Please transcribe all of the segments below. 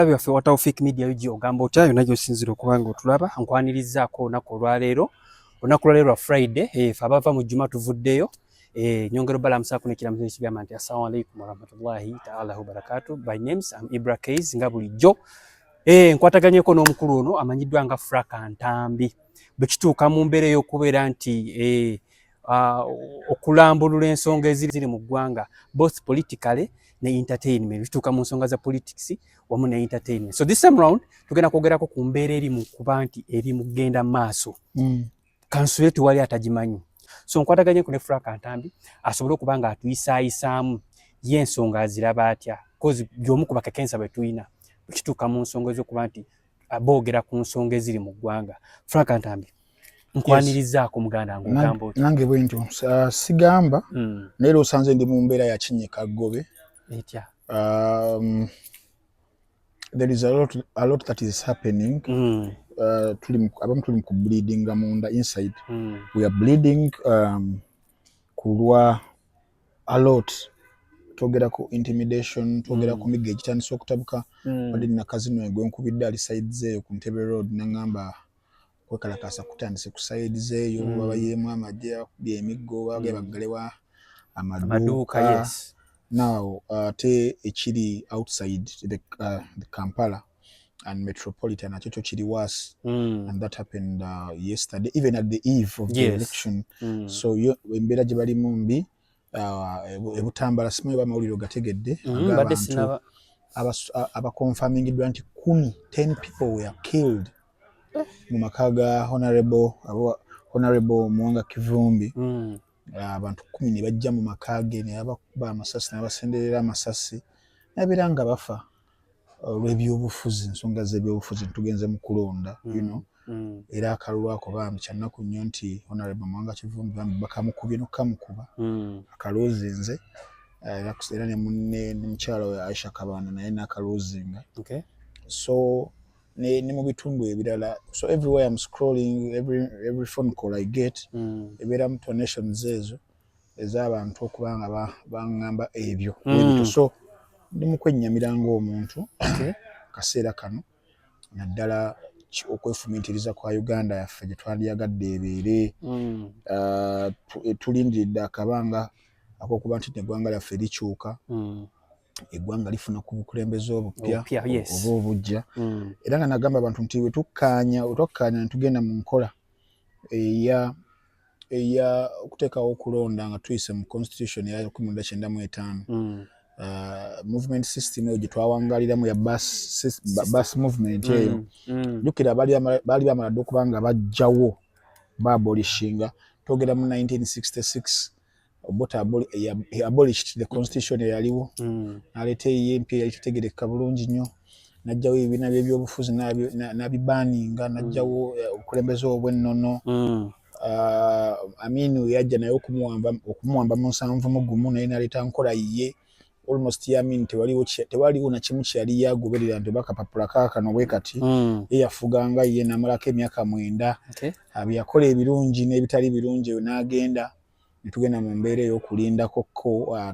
Byaffe wa Tawfik Media ujio ogamba otyayo najjo sinziro kubanga otulaba nkwanirizaako olunaku olwaleero lwa Friday fe abava mu jjuma tuvuddeyo nyongero balamusaako nekiramuzo ekigamba nti assalamu alaikum warahmatullahi ta'ala wabarakatuh. By names I'm Ibra Keys nga bulijjo nkwataganyeko n'omukulu ono amanyiddwa nga Frank Ntambi bwe kituuka mu mbeera y'okubeera nti okulambulula ensonga eziri mu ggwanga both politically ne entertainment bituuka mu nsonga za politics wamu ne entertainment. So this time round tugenda kwogerako ku mbeera eri mu kuba nti eri mu kugenda maaso kansuletu wali atagimanyi. So nkwataganyeko ne Frank Ntambi asobole okuba nga atuyisaayisaamu y'ensonga aziraba atya cause by'omu ku bakakensa bwe tuyina kituuka mu nsonga ez'okuba nti boogera ku nsonga eziri mu ggwanga. Frank Ntambi nkwanirizaako muganda wange ogamba otya? Nange bwe ntyo sigamba naye osanze ndi mu mbeera ya kinnyika ggobe etya. There is a lot that is happening. Abamu tuli ku bleeding munda inside. We are bleeding kulwa a lot. Togera ku intimidation, togera ku mige kitandise okutabuka wali na kazino egwe nkubidde ali sides eyo ku Ntebe Road nangamba kwekalakasa kutandise ku sides eyo babayemu amajja byemiggo bagalewa amaduuka. Yes. Now te ekiri outside the Kampala and Metropolitan achocho chiri was and that happened yesterday, even at the eve of the election. So embera gye bali mumbi ebutambala simanyi bamawulire gategedde abantu aba confirming nti 10 people were killed mu makaga honorable Mwanga Kivumbi. Abantu 10 ne bajja mu makage ne abakuba amasasi n'abasenderera amasasi nabiranga bafa olw'ebyobufuzi ensonga z'ebyobufuzi tugenze mu kulonda era akalulu ako bambi kyannaku nnyo nti honorable Mwanga Kivumbi bambi bakamukubye nokamukuba akaloozinze era ne munne mukyala we Aisha Kabanda naye n'akaloozinga. So ne mu bitundu ebirala, so everywhere I'm scrolling, every phone call I get ebera mu donations ezo ez'abantu okubanga bangamba ebyo. So ndi mu kwennyamira ng'omuntu kaseera kano naddala okwefumiitiriza kwa Uganda yaffe gye twandyagadde ebeere tulindiridde akabanga ak'okuba nti eggwanga lyaffe likyuka, eggwanga lifuna ku bukulembeze obupya oba obujja. Era nga nagamba abantu nti wetukkaanya ntugenda mu nkola eya okuteekawo okulonda nga tuyise mu constitution ya 1995 movement system eyo gye twawangaliramu ya bus movement eyo jjukira baali bamala dde okuba nga bajjawo baabolishinga twogera mu 1966 Obote abolished the constitution yaliwo naleta EMP yali tutegereka bulungi nnyo najjawo ebibiina by'ebyobufuzi n'abibaninga najjawo okulembeza obwennono. Aminu yajja naye okumuwamba mu 71 naye naleta nkola ye almost yamin tewaliwo na kimu kyali yagoberera nti bakapapula kaakano bwe kati ye yafuganga ye namalako emyaka 9 yakola ebirungi n'ebitali birungi n'agenda nitugenda mu mbeera ey'okulindako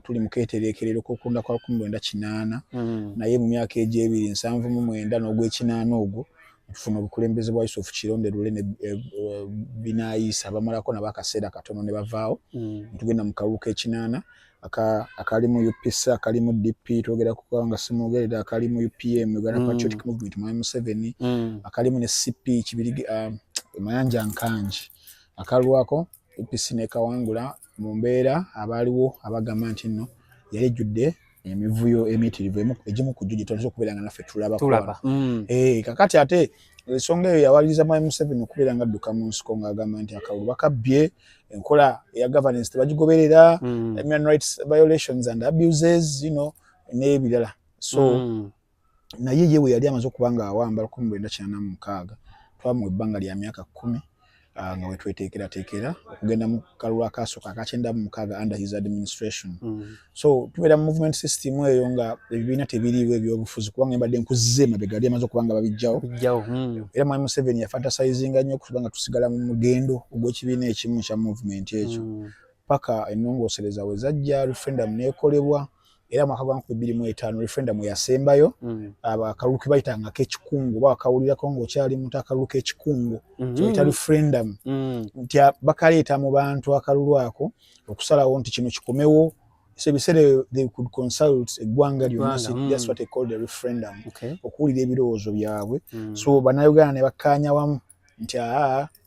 tuli mu keetereekerero k'okunda kwa 1998 naye mu myaka egy'ebiri 79 n'ogw'ekinaana ogwo tufuna obukulembeze bwa Yusufu Kironde Lule ne binaayisa bamalako nabakaseera katono ne bavaawo nitugenda mu kalulu k'ekinaana akali mu UPC akali mu DP twogera kukanga simugerera akali mu UPM Uganda Patriotic Movement mu M7 akali mu ne CP Kibirigi Mayanja Nkanji akalwako UPC ne kawangula mu mbeera abaaliwo abagamba nti nno yalejjudde emivuyo emitirivu egimu ku jjuji tonzo okubeera nga naffe tulaba kakati ate ensonga eyo yawaliriza mu M7 okubeera nga adduka mu nsiko ng'agamba nti akalulu bakabbye enkola eya governance tebagigoberera human rights violations and abuses n'ebirala. So naye yewe yali amaze okuba nga awamba 1996 twamuwa ebbanga lya myaka 10 nga wetweteekerateekera okugenda mu kalulu akasooka akakyenda mu mukaaga under his administration. So tubeera mu movement system eyo nga ebibiina tebiriiwo ebyobufuzi kubanga embadde nkuzze emabega yali amaze okuba nga babijjawo era mu M7 yafantasizinga nnyo okuba nga tusigala mu mugendo ogw'ekibiina ekimu kya movement ekyo paka ennongoosereza we zajja referendum n'ekolebwa era mwaka gwa 2025 referendum yasembayo abakalulu ke bayitanga k'ekikungu bakawulirako ng'okyali muntu akalulu k'ekikungu kyayita referendum nti bakaleeta mu bantu akalulu ako okusalawo nti kino kikomewo so they could consult eggwanga lyonna that's what they call the referendum okuwulira ebirowoozo byabwe so bannayuganda ne bakkaanya wamu nti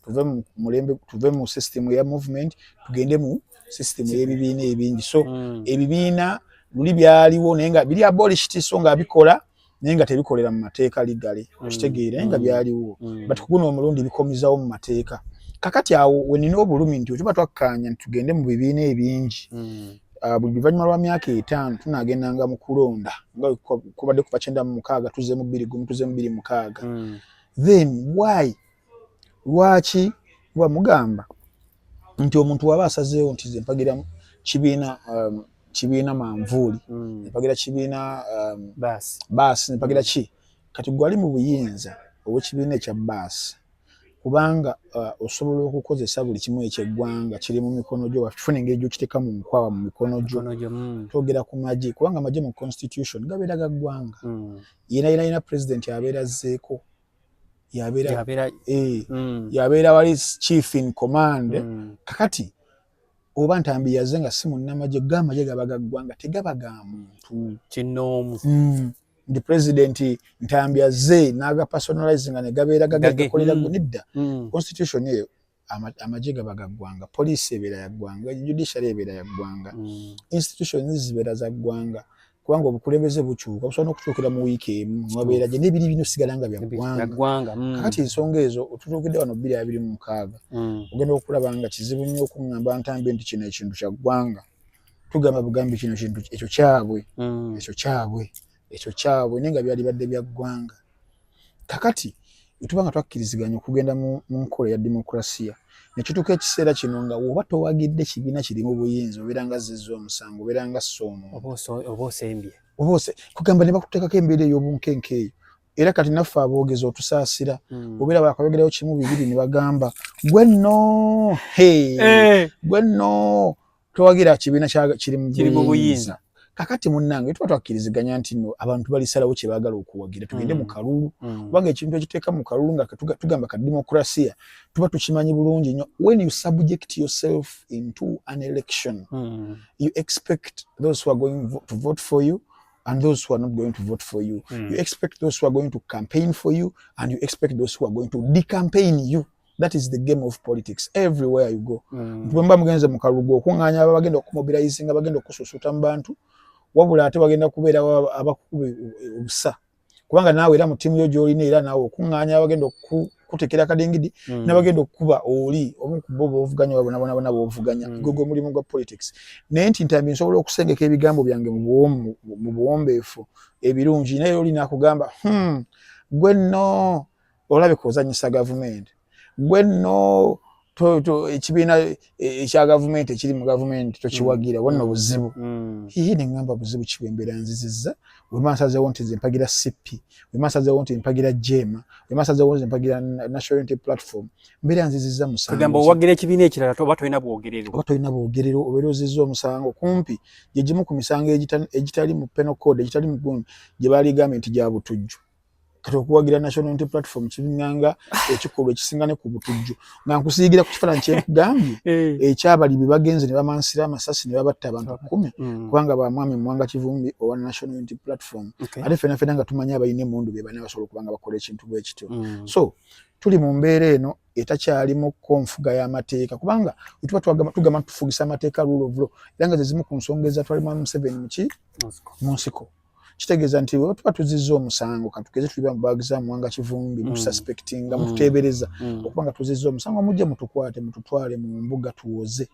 tuve mu mulembe tuve mu system ya movement tugende mu system y'ebibiina ebingi so ebibiina luli byaliwo naye nga biri abolished so nga bikola naye nga tebikolera mu mateeka ligale okitegeera nga byaliwo but kuguno omulundi bikomizawo mu mateeka kakati awo wenina obulumi nti tuba twakkaanya nti tugende mu bibiina ebingi buli luvannyuma lwa myaka 5 tunagendanga mu kulonda nga kubadde kuva 96 tuze mu 20 tuze mu 26 then why lwaki bwa mugamba nti omuntu waba asazeewo nti ze mpagira kibiina manvuuli mpagira kibiina basi mpagira ki kati gwali mu buyinza obw'ekibiina ekya basi kubanga osobola okukozesa buli kimu ekyeggwanga kiri mu mikono gyo wafuna engeri gy'okiteeka mu nkwawa mu mikono gyo twogera ku magye kubanga amagye mu constitution gabeera ga ggwanga yina president yabeera azzeeko yabeera wali chief in command kakati oba ntambi yazze nga si munnamagye g'amagye gaba ga ggwanga tegaba ga muntu kinoomu the president ntambi yazze n'aga personalizing ne gabeera gagakolera gunidda constitution eyo amagye gaba ga ggwanga police ebeera ya ggwanga judiciary ebeera ya ggwanga institutions zibeera za ggwanga kubanga obukulembeze bukyuka busobola n'okukyukira mu wiiki emu mwabeera gye n'ebiri bino sigala nga bya ggwanga kakati ensonga ezo otutuukidde wano 2026 ogenda okulaba nga kizibu nnyo okuŋŋamba ntambi nti kino ekintu kya ggwanga tugamba bugambi kino kintu ekyo kyabwe naye nga byalibadde bya ggwanga kakati etubanga twakkiriziganya okugenda mu nkola ya demokrasiya nekituuka ekiseera kino nga woba towagidde kibiina kirimu buyinza obeera nga zizza omusango obeera nga soomo oba osembye kugamba ne bakuteekako embeera ey'obunkenke eyo era kati naffe aboogezi otusaasira obeera bakayogerayo kimu bibiri ne bagamba gwe nno towagira kibiina kirimu buyinza kakati munnange tuba twakkiriziganya nti nno abantu balisalawo kye baagala okuwagira tugende mu kalulu kubanga ekintu ekiteeka mu kalulu nga tugamba ka demokrasiya tuba tukimanyi bulungi nnyo when you subject yourself into an election you expect those who are going to vote for you and those who are not going to vote for you you expect those who are going to campaign for you and you expect those who are going to decampaign you. That is the game of politics everywhere you go. Mpemba mugenze mu kalugo okuŋŋaanya abagenda okumobilizinga bagenda okususuta mu bantu wabula ate bagenda kubeera abakubi obusa kubanga naawe era mu ttiimu yo gy'olina era naawe okuŋŋaanya abagenda okukutekera akadingidi n'abagenda okukuba oli omu ku bo boovuganya wabona boovuganya gwe mulimu gwa politics naye nti ntambi nsobola okusengeka ebigambo byange mu buwombeefu ebirungi naye oli naakugamba gwe nno olabeka ozanyisa gavumenti gwe nno ekibiina ekya gavumenti ekiri mu gavumenti tokiwagira wonna buzibu hihi neŋŋamba buzibu kiwembeera nzizizza wemansazeewo nti ze mpagira CP wemansazeewo nti mpagira jema wemansazeewo nti mpagira National Unity Platform mbeera nzizizza musango kugamba owagira ekibiina ekirala oba tolina bwogerero obeera ozizza omusango kumpi gye gimu ku misango egitali mu penal code egitali mu ggumi gye baaligambye nti gya butujju kati okuwagira National Unity Platform kibinganga ekikolwa ekisingane ku butujju nga nkusiigira ku kifaananyi kye nkugambye ekyabalibi bagenze ne bamansira amasasi ne babatta abantu 10 kubanga bamwami Mwanga Kivumbi owa National Unity Platform ate ffenna nga tumanyi abalina emmundu be bana basobola okubanga bakola ekintu bwe kityo so tuli mu mbeera eno etakyalimu konfuga y'amateeka kubanga tugamba tufugisa amateeka rule of law era nga ze zimu ku nsonga ezatwalimu Museveni mu nsiko kitegeeza nti tuba tuzizza omusango katukeze tuliba mu bagiza Mwanga Kivumbi mutususpectinga mututeebereza okubanga tuzizza omusango mujje mutukwate mututwale mu mbuga tuwoze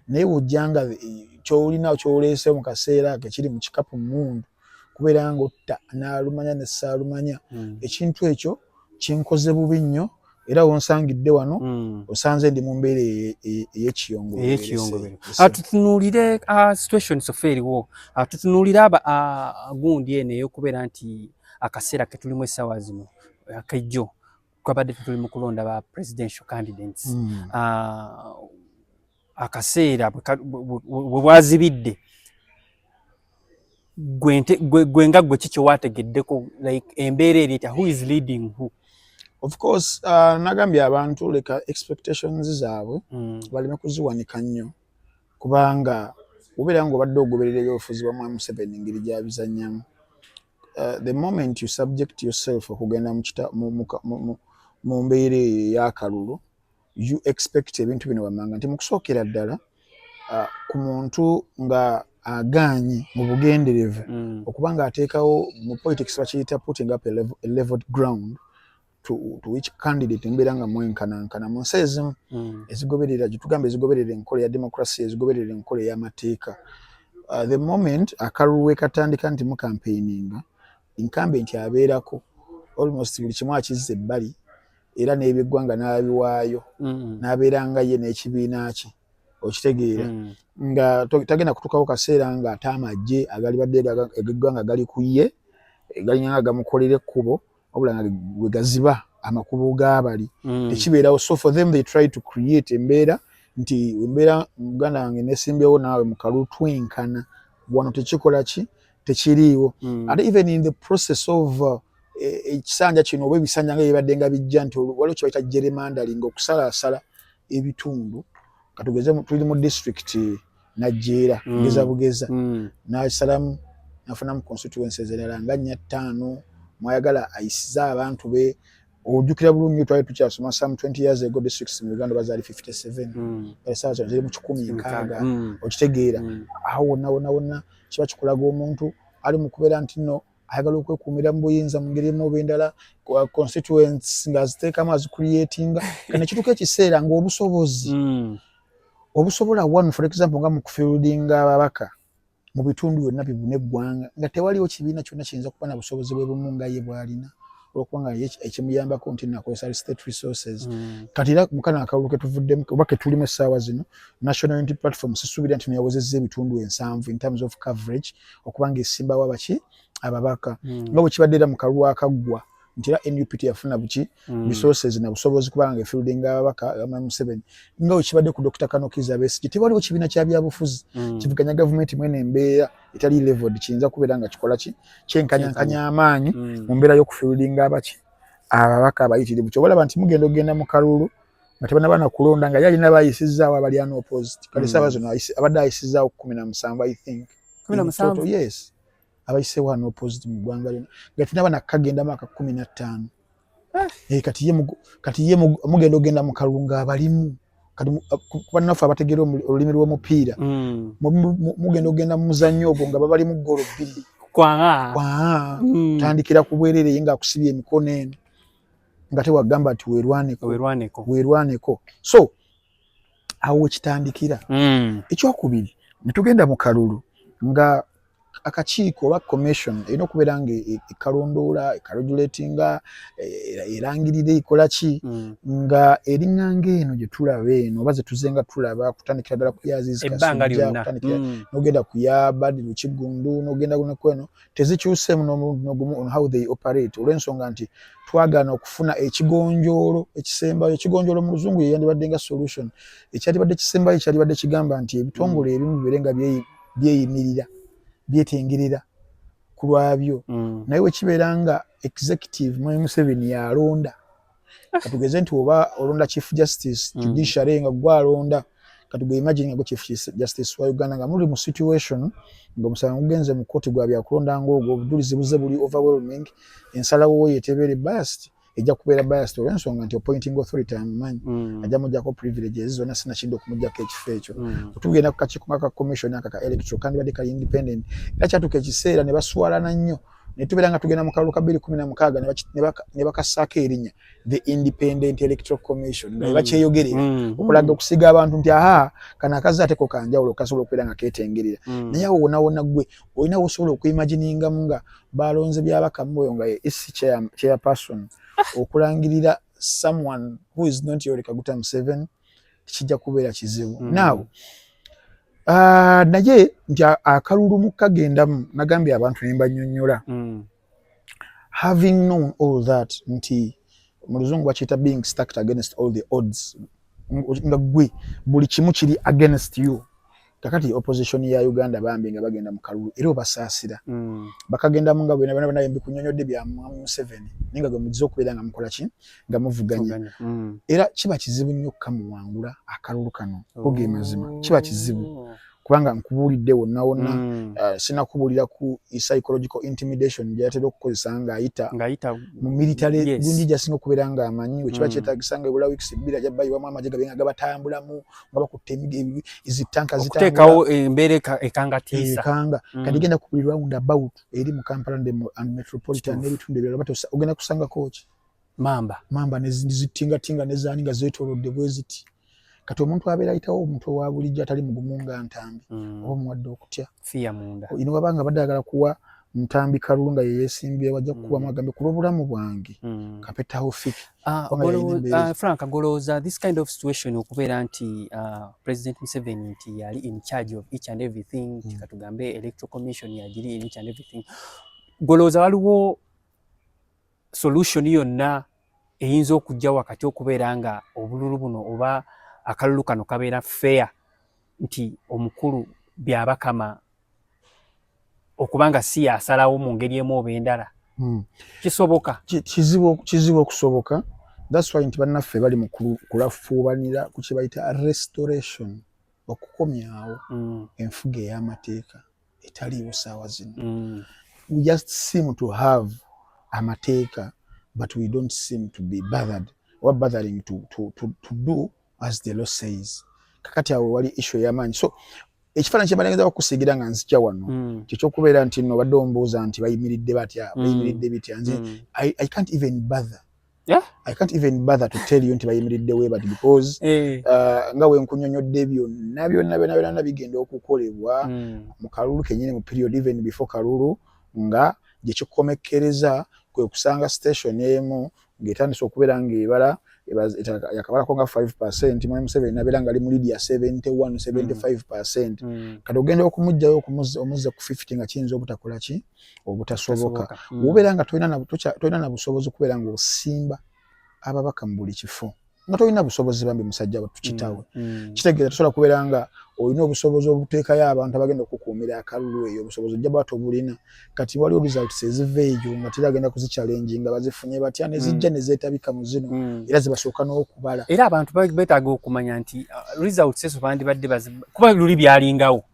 naye wojjanga kyolina kyoleese mu kaseera kiri mu kikapu mundu kubeera nga otta n'alumanya ne ssaalumanya ekintu ekyo kinkoze bubi nnyo era wonsangidde wano osanze ndi mu mbeera ey'ekiyongobero. Tutunuulire situation sofa eriwo tutunuulire gundi eno ey'okubeera nti akaseera ke tulimu essaawa zino akejjo twabadde tuli mu kulonda ba presidential candidates akaseera bwe bwazibidde gwenga gwe chicho wategeddeko like embeere eri who is leading who? Of course nagambye abantu leka expectations zaabwe baleme kuziwanika nnyo kubanga obeera ng'obadde ogoberera ebyobufuzi bwa Mwami Museveni engeri gy'abizannyamu. The moment you subject yourself okugenda mu mbeera ey'akalulu, you expect ebintu bino wammanga nti mu kusookera ddala ku muntu nga agaanye mu bugenderevu okuba ng'ateekawo mu politics bakiyita putting up a leveled ground to which candidate mbeera nga mwenkanankana mu nsi ezimu ezigoberera gyetugambe ezigoberera enkola ya democracy ezigoberera enkola ey'amateeka. The moment akalulu wekatandika nti mu campaigninga incumbent abeerako almost buli kimu akizza ebbali era n'eby'eggwanga n'abiwaayo n'abeera nga ye n'ekibiina kye okitegeera nga tagenda kutuukawo kaseera nga ate amagye agalibadde eggwanga gali ku ye galinga gamukolera ekkubo wabula nga bwe gaziba amakubo g'abali tekibeerawo. So for them they try to create embeera nti embeera muganda wange nesimbyewo naawe mu kalulu twenkana wano tekikola ki tekiriiwo. Ate even in the process of ekisanja kino oba ebisanja nga byebadde nga bijja nti waliwo kye bayita gerrymandering okusalaasala ebitundu katugeze tuli mu district Najjeera ngeza bugeza n'asalamu nafunamu constituencies endala nga 4-5 mwayagala ayisiza abantu be ojjukira bulungi twali tukyasoma some 20 years ago districts mu Uganda bazaali 57 esawa ziri mu 106 okitegeera awo wonna kiba kikulaga omuntu ali mu kubeera nti nno ayagala okwekuumira mu buyinza mu ngeri emu oba endala constituents nga aziteekamu azicreatinga kana kituuka ekiseera ng'obusobozi obusobola one for example nga mu kufieldinga ababaka mu bitundu byonna bibuna eggwanga nga tewaliwo kibiina kyonna kiyinza kuba na busobozi bwe bumu nga ye bw'alina olw'okuba nga ekimuyambako nti nakozesa state resources. Kati era mukana akalulu ke tuvuddemu oba ke tulimu essaawa zino National Unity Platform sisuubira nti yawezezza ebitundu 7 in terms of coverage okuba ng'esimbawo abaki ababaka nga bwe kibadde era mu kalulu akaggwa nti era NUPT yafuna buki resources na busobozi kubanga ng'efielding ababaka Mwami Museveni nga bwe kibadde ku Dr. Kano Kizza Besigye tewaliwo kibiina kya byabufuzi kivuganya gavumenti mwene embeera etali leveled kiyinza kubeera nga kikola ki kyenkanyankanya amaanyi mu mbeera y'okufielding abaki ababaka abayitirivu kyobalaba nti mugenda okugenda mu kalulu nga tebanaba kulonda nga yalina bayisizaawo abali opposite kale saaba zino abadde ayisizaawo 17 I think 17 yes abayiseewo wano opposite mu ggwanga lyonna nga tunaba nakagenda maka 15 kati ye mugenda ogenda mu kalulu ng'abalimu kati kubannaffe abategeera olulimi lw'omupiira mugenda ogenda mu muzannyo ogwo nga babali mu ggoolo 2 kwanga tandikira ku bwerere ye ng'akusibye emikono eno nga tewagamba nti weerwaneko so awo wekitandikira. Ekyokubiri ne tugenda mu kalulu nga akakiiko oba commission erina okubeera nga ekalondoola ekalregulatinga erangirira ikola ki nga eriŋŋanga eno gye tulaba eno oba ze tuzenga tulaba kutandikira ddala ku Aziz Kasujja kutandikira n'ogenda ku ya Badru Kigundu n'ogenda kweno tezikyuseemu n'ogumu on how they operate olw'ensonga nti twagaana okufuna ekigonjoolo ekisembayo ekigonjoolo mu luzungu yeyandibadde nga solution ekyalibadde kisembayo kyalibadde kigamba nti ebitongole ebimu bibeere nga byeyimirira byetengerera ku lwabyo naye wekibeera nga executive Mwami Museveni yalonda katugeze nti oba olonda chief justice judiciary nga gwalonda katuge imagine nga chief justice wa Uganda nga muri mu situation nga omusango gugenze mu koti gwa byakulonda ng'ogwo obujulizi buze buli overwhelming ensalawo yetebere biased ejja kubeera biased olw'ensonga nti appointing authority amumanyi ajja mujjako privileges zonna sina kidde okumujjako ekifo ekyo tugenda ku kakiiko ka commission aka electoral kandi badde kali independent era kyatuuka ekiseera ne baswalana nnyo ne tubeera nga tugenda mu kalulu ka 2016 ne bakassaako erinnya the independent electoral commission nga bakyeyogerera okulaga okusiga abantu nti kana akazi ateko kanjawulo kasobola okubeera nga keetengerera naye awo wonna gwe olina wosobola okwimaginingamu nga balonze byabaka mwoyo nga isi chairperson okulangirira someone who is not Yoweri Kaguta Museveni kijja kubeera kizibu. Now naye nti akalulu mu kagendamu nagambye abantu ne mbanyonnyola having known all that nti mu luzungu bakiyita being stacked against all the odds nga gwe buli kimu kiri against you kakati opposition ya Uganda bambi nga bagenda mu kalulu era obasaasira bakagenda mu nga bena bikunyonyodde bya Museveni ninga gwe muzizo okubeera nga mukola ki nga muvuganya era kiba kizibu nnyo kamuwangula akalulu kano oge mazima kiba kizibu kubanga nkubuulidde wonna sinakubulira ku psychological intimidation gyatera okukozesa ng'ayita mu military gundi gyasinga okubeera nga amanyi wekiba kyetagisa nga ebula weeks bbiri ajja bayiwamu amagye gabenga gabatambulamu nga bakutte ezitanka okuteekawo embeera ekangatiisa kati genda kubuli roundabout eri mu Kampala and Metropolitan n'ebitundu ebirala ogenda kusanga koki mamba nezitingatinga nezaani nga zeetoolodde bwe ziti kati omuntu abeera ayitawo omuntu owa bulijjo atali mugumu nga Ntambi oba muwadde okutya fiya munda ino wabanga badagala kuwa Ntambi kalulu nga yeesimbye wajja kukubamu agambe ku lw'obulamu bwange kapetawo fiki Frank agolooza this kind of situation okubeera nti President Museveni nti yali in charge of each and everything katugambe electoral commission yagiri in each and everything golooza waliwo solution yonna eyinza okujja wakati okubeera nga obululu buno oba akalulu kano kabeera fair nti omukulu byabakama okubanga si asalawo mu ngeri emu oba endala kisoboka kizibu okusoboka that's why nti bannaffe bali mu kulafuubanira ku kye bayita restoration okukomyawo enfuga ey'amateeka etaliiwo saawa zino we just seem to have amateeka but we don't seem to be bothering to do as the law says kakati awo wali issue y'amaanyi so ekifaananyi kye balengeza okusiigira nga nzija wano kyekyokubeera nti nno badde ombuuza nti bayimiridde batya bayimiridde bitya nze I can't even bother to tell you nti bayimiridde we but because nga wenkunyonyodde byonna bigenda okukolebwa mu kalulu kenyini mu period even before kalulu nga gye kikomekkereza kwe kusanga station emu ng'etandise okubeera ng'ebala yakabalako nga 5% Mwami Museveni nabeera nga ali mu Lydia 71-75%. Kati ogenda okumugjayo omuzza ku 50 nga kiyinza obutakola ki obutasoboka. Wobeera nga tolina na busobozi okubeera ng'osimba ababaka mu buli kifo. Nga tolina busobozi bambi musajja tukitawe. Kitegeeza tosobola kubeera nga olina obusobozi obuteekayo abantu abagenda okukuumira akalulu eyo obusobozi ojja bwa tobulina. Kati waliwo results eziva eyo nga teragenda kuzichallenge nga bazifunye batya ne zijja ne zeetabika mu zino era zibasooka n'okubala. Era abantu beetaaga okumanya nti results ezo bandibadde kuba luli byalingawo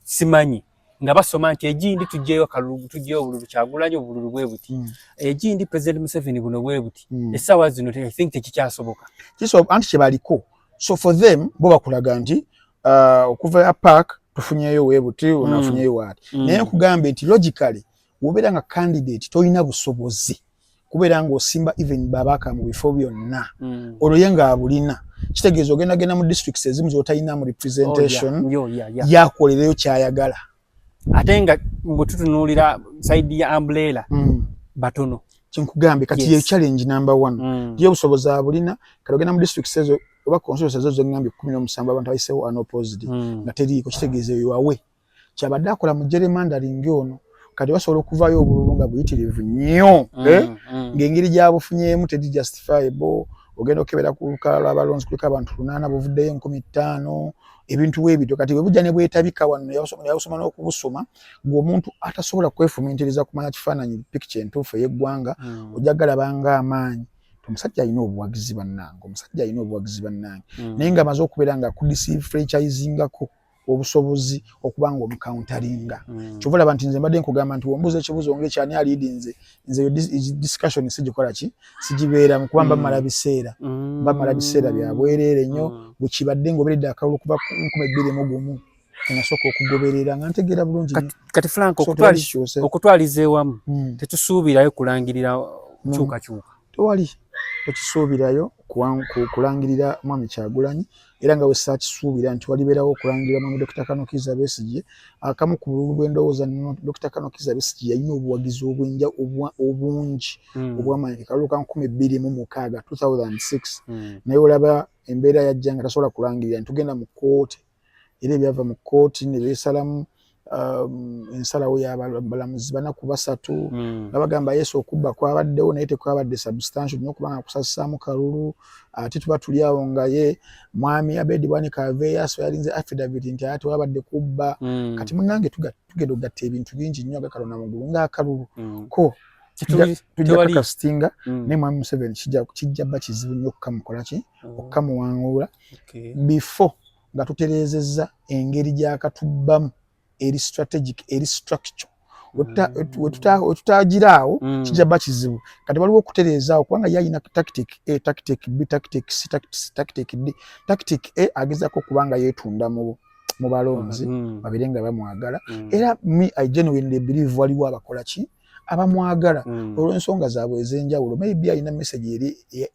simanyi nga basoma nti egindi tujjeyo kalulu tujjeyo obululu Kyagulanyi obululu bwe buti egindi President Museveni buno bwe buti essaawa zino I think tekikyasoboka anti kye baliko so for them bo bakulaga nti okuva ya park tufunyeyo we buti onafunyeyo wati naye kugambe nti logically wobeera nga candidate tolina busobozi kubeera nga osimba even babaka mu bifo byonna olwo nga abulina kitegeeza ogenda mu districts ezimu z'otalina mu representation yakolereyo kyayagala ate nga bwetutunuulira side ya umbrella batono kinkugambe kati ye challenge number 1 yo obusobozi abulina kati ogenda mu districts ezo oba constituencies ezo ngambye 17 abantu abayiseewo unopposed nga teriiko kitegeeza yo awe kyabadde akola mu gerrymandering ono kati basobola okuvayo obululu nga buyitirivu nnyo ng'engeri gyabufunyeemu teri justifiable ogenda okebera ku lukalala lw'abalonzi kuliko abantu 8 buvuddeyo 15 ebintu webito kati bwebujja ne bwetabika wano yawusoma n'okubusoma ng'omuntu atasobola kwefumiitiriza kumanya kifaananyi picture entuufu ey'eggwanga ojja galabanga amaanyi omusajja alina obuwagizi bannange naye nga amaze okubeera nga kudisfranchisingako obusobozi okuba nga omucountaringa kyova olaba nti nze mbadde nkugamba nti wombuuza ekibuzo ng'ekyani aliidi nze discussion sigikola ki sigibeeramu kuba mbamala biseera bya bwereere nnyo bwe kibadde ng'oberedde akalulu kuva 2021 nasooka okugoberera nga ntegeera bulungi kati Frank okutwaliza ewamu tetusuubirayo kulangirira kyukakyuka tewali tekisuubirayo kulangirira Mwami Kyagulanyi era nga wesa kisuubira nti walibeerawo okulangirira Mwami Dr. Kano Kizza Besigye akamu ku bululu bw'endowooza Dr. Kano Kizza Besigye yalina obuwagizi obungi obw'amaanyi kalulu ka 2006 2006 naye olaba embeera yajja nga tasobola kulangirira ntugenda mu kkooti era ebyava mu kkooti ne beesalamu ensalawo y'abalamuzi banaku basatu nga bagamba Yesu okubba kwabaddewo naye tekwabadde substantial nnyo kubanga kusasaamu kalulu ate tuba tuli awo nga ye mwami Abedi Bwani Kaveyaso yalinze affidavit nti ate wabadde kubba kati munnange tugenda okugatta ebintu bingi nnyo agakalona mugulu ng'akalulu ko tujja kakasitinga ne mwami Museveni kijja bba kizibu nnyo okukamukola ki okukamuwangula before nga tutereezezza engeri gy'akatubbamu eri strategic eri structure wetutagiraawo kijja bba kizibu kati waliwo okutereezaawo kubanga yayina tactic A tactic B tactic C tactic D tactic A agezaako kubanga yeetunda mu balonzi babire nga bamwagala era I genuinely believe waliwo abakola ki abamwagala olw'ensonga zaabwe ez'enjawulo maybe alina message eri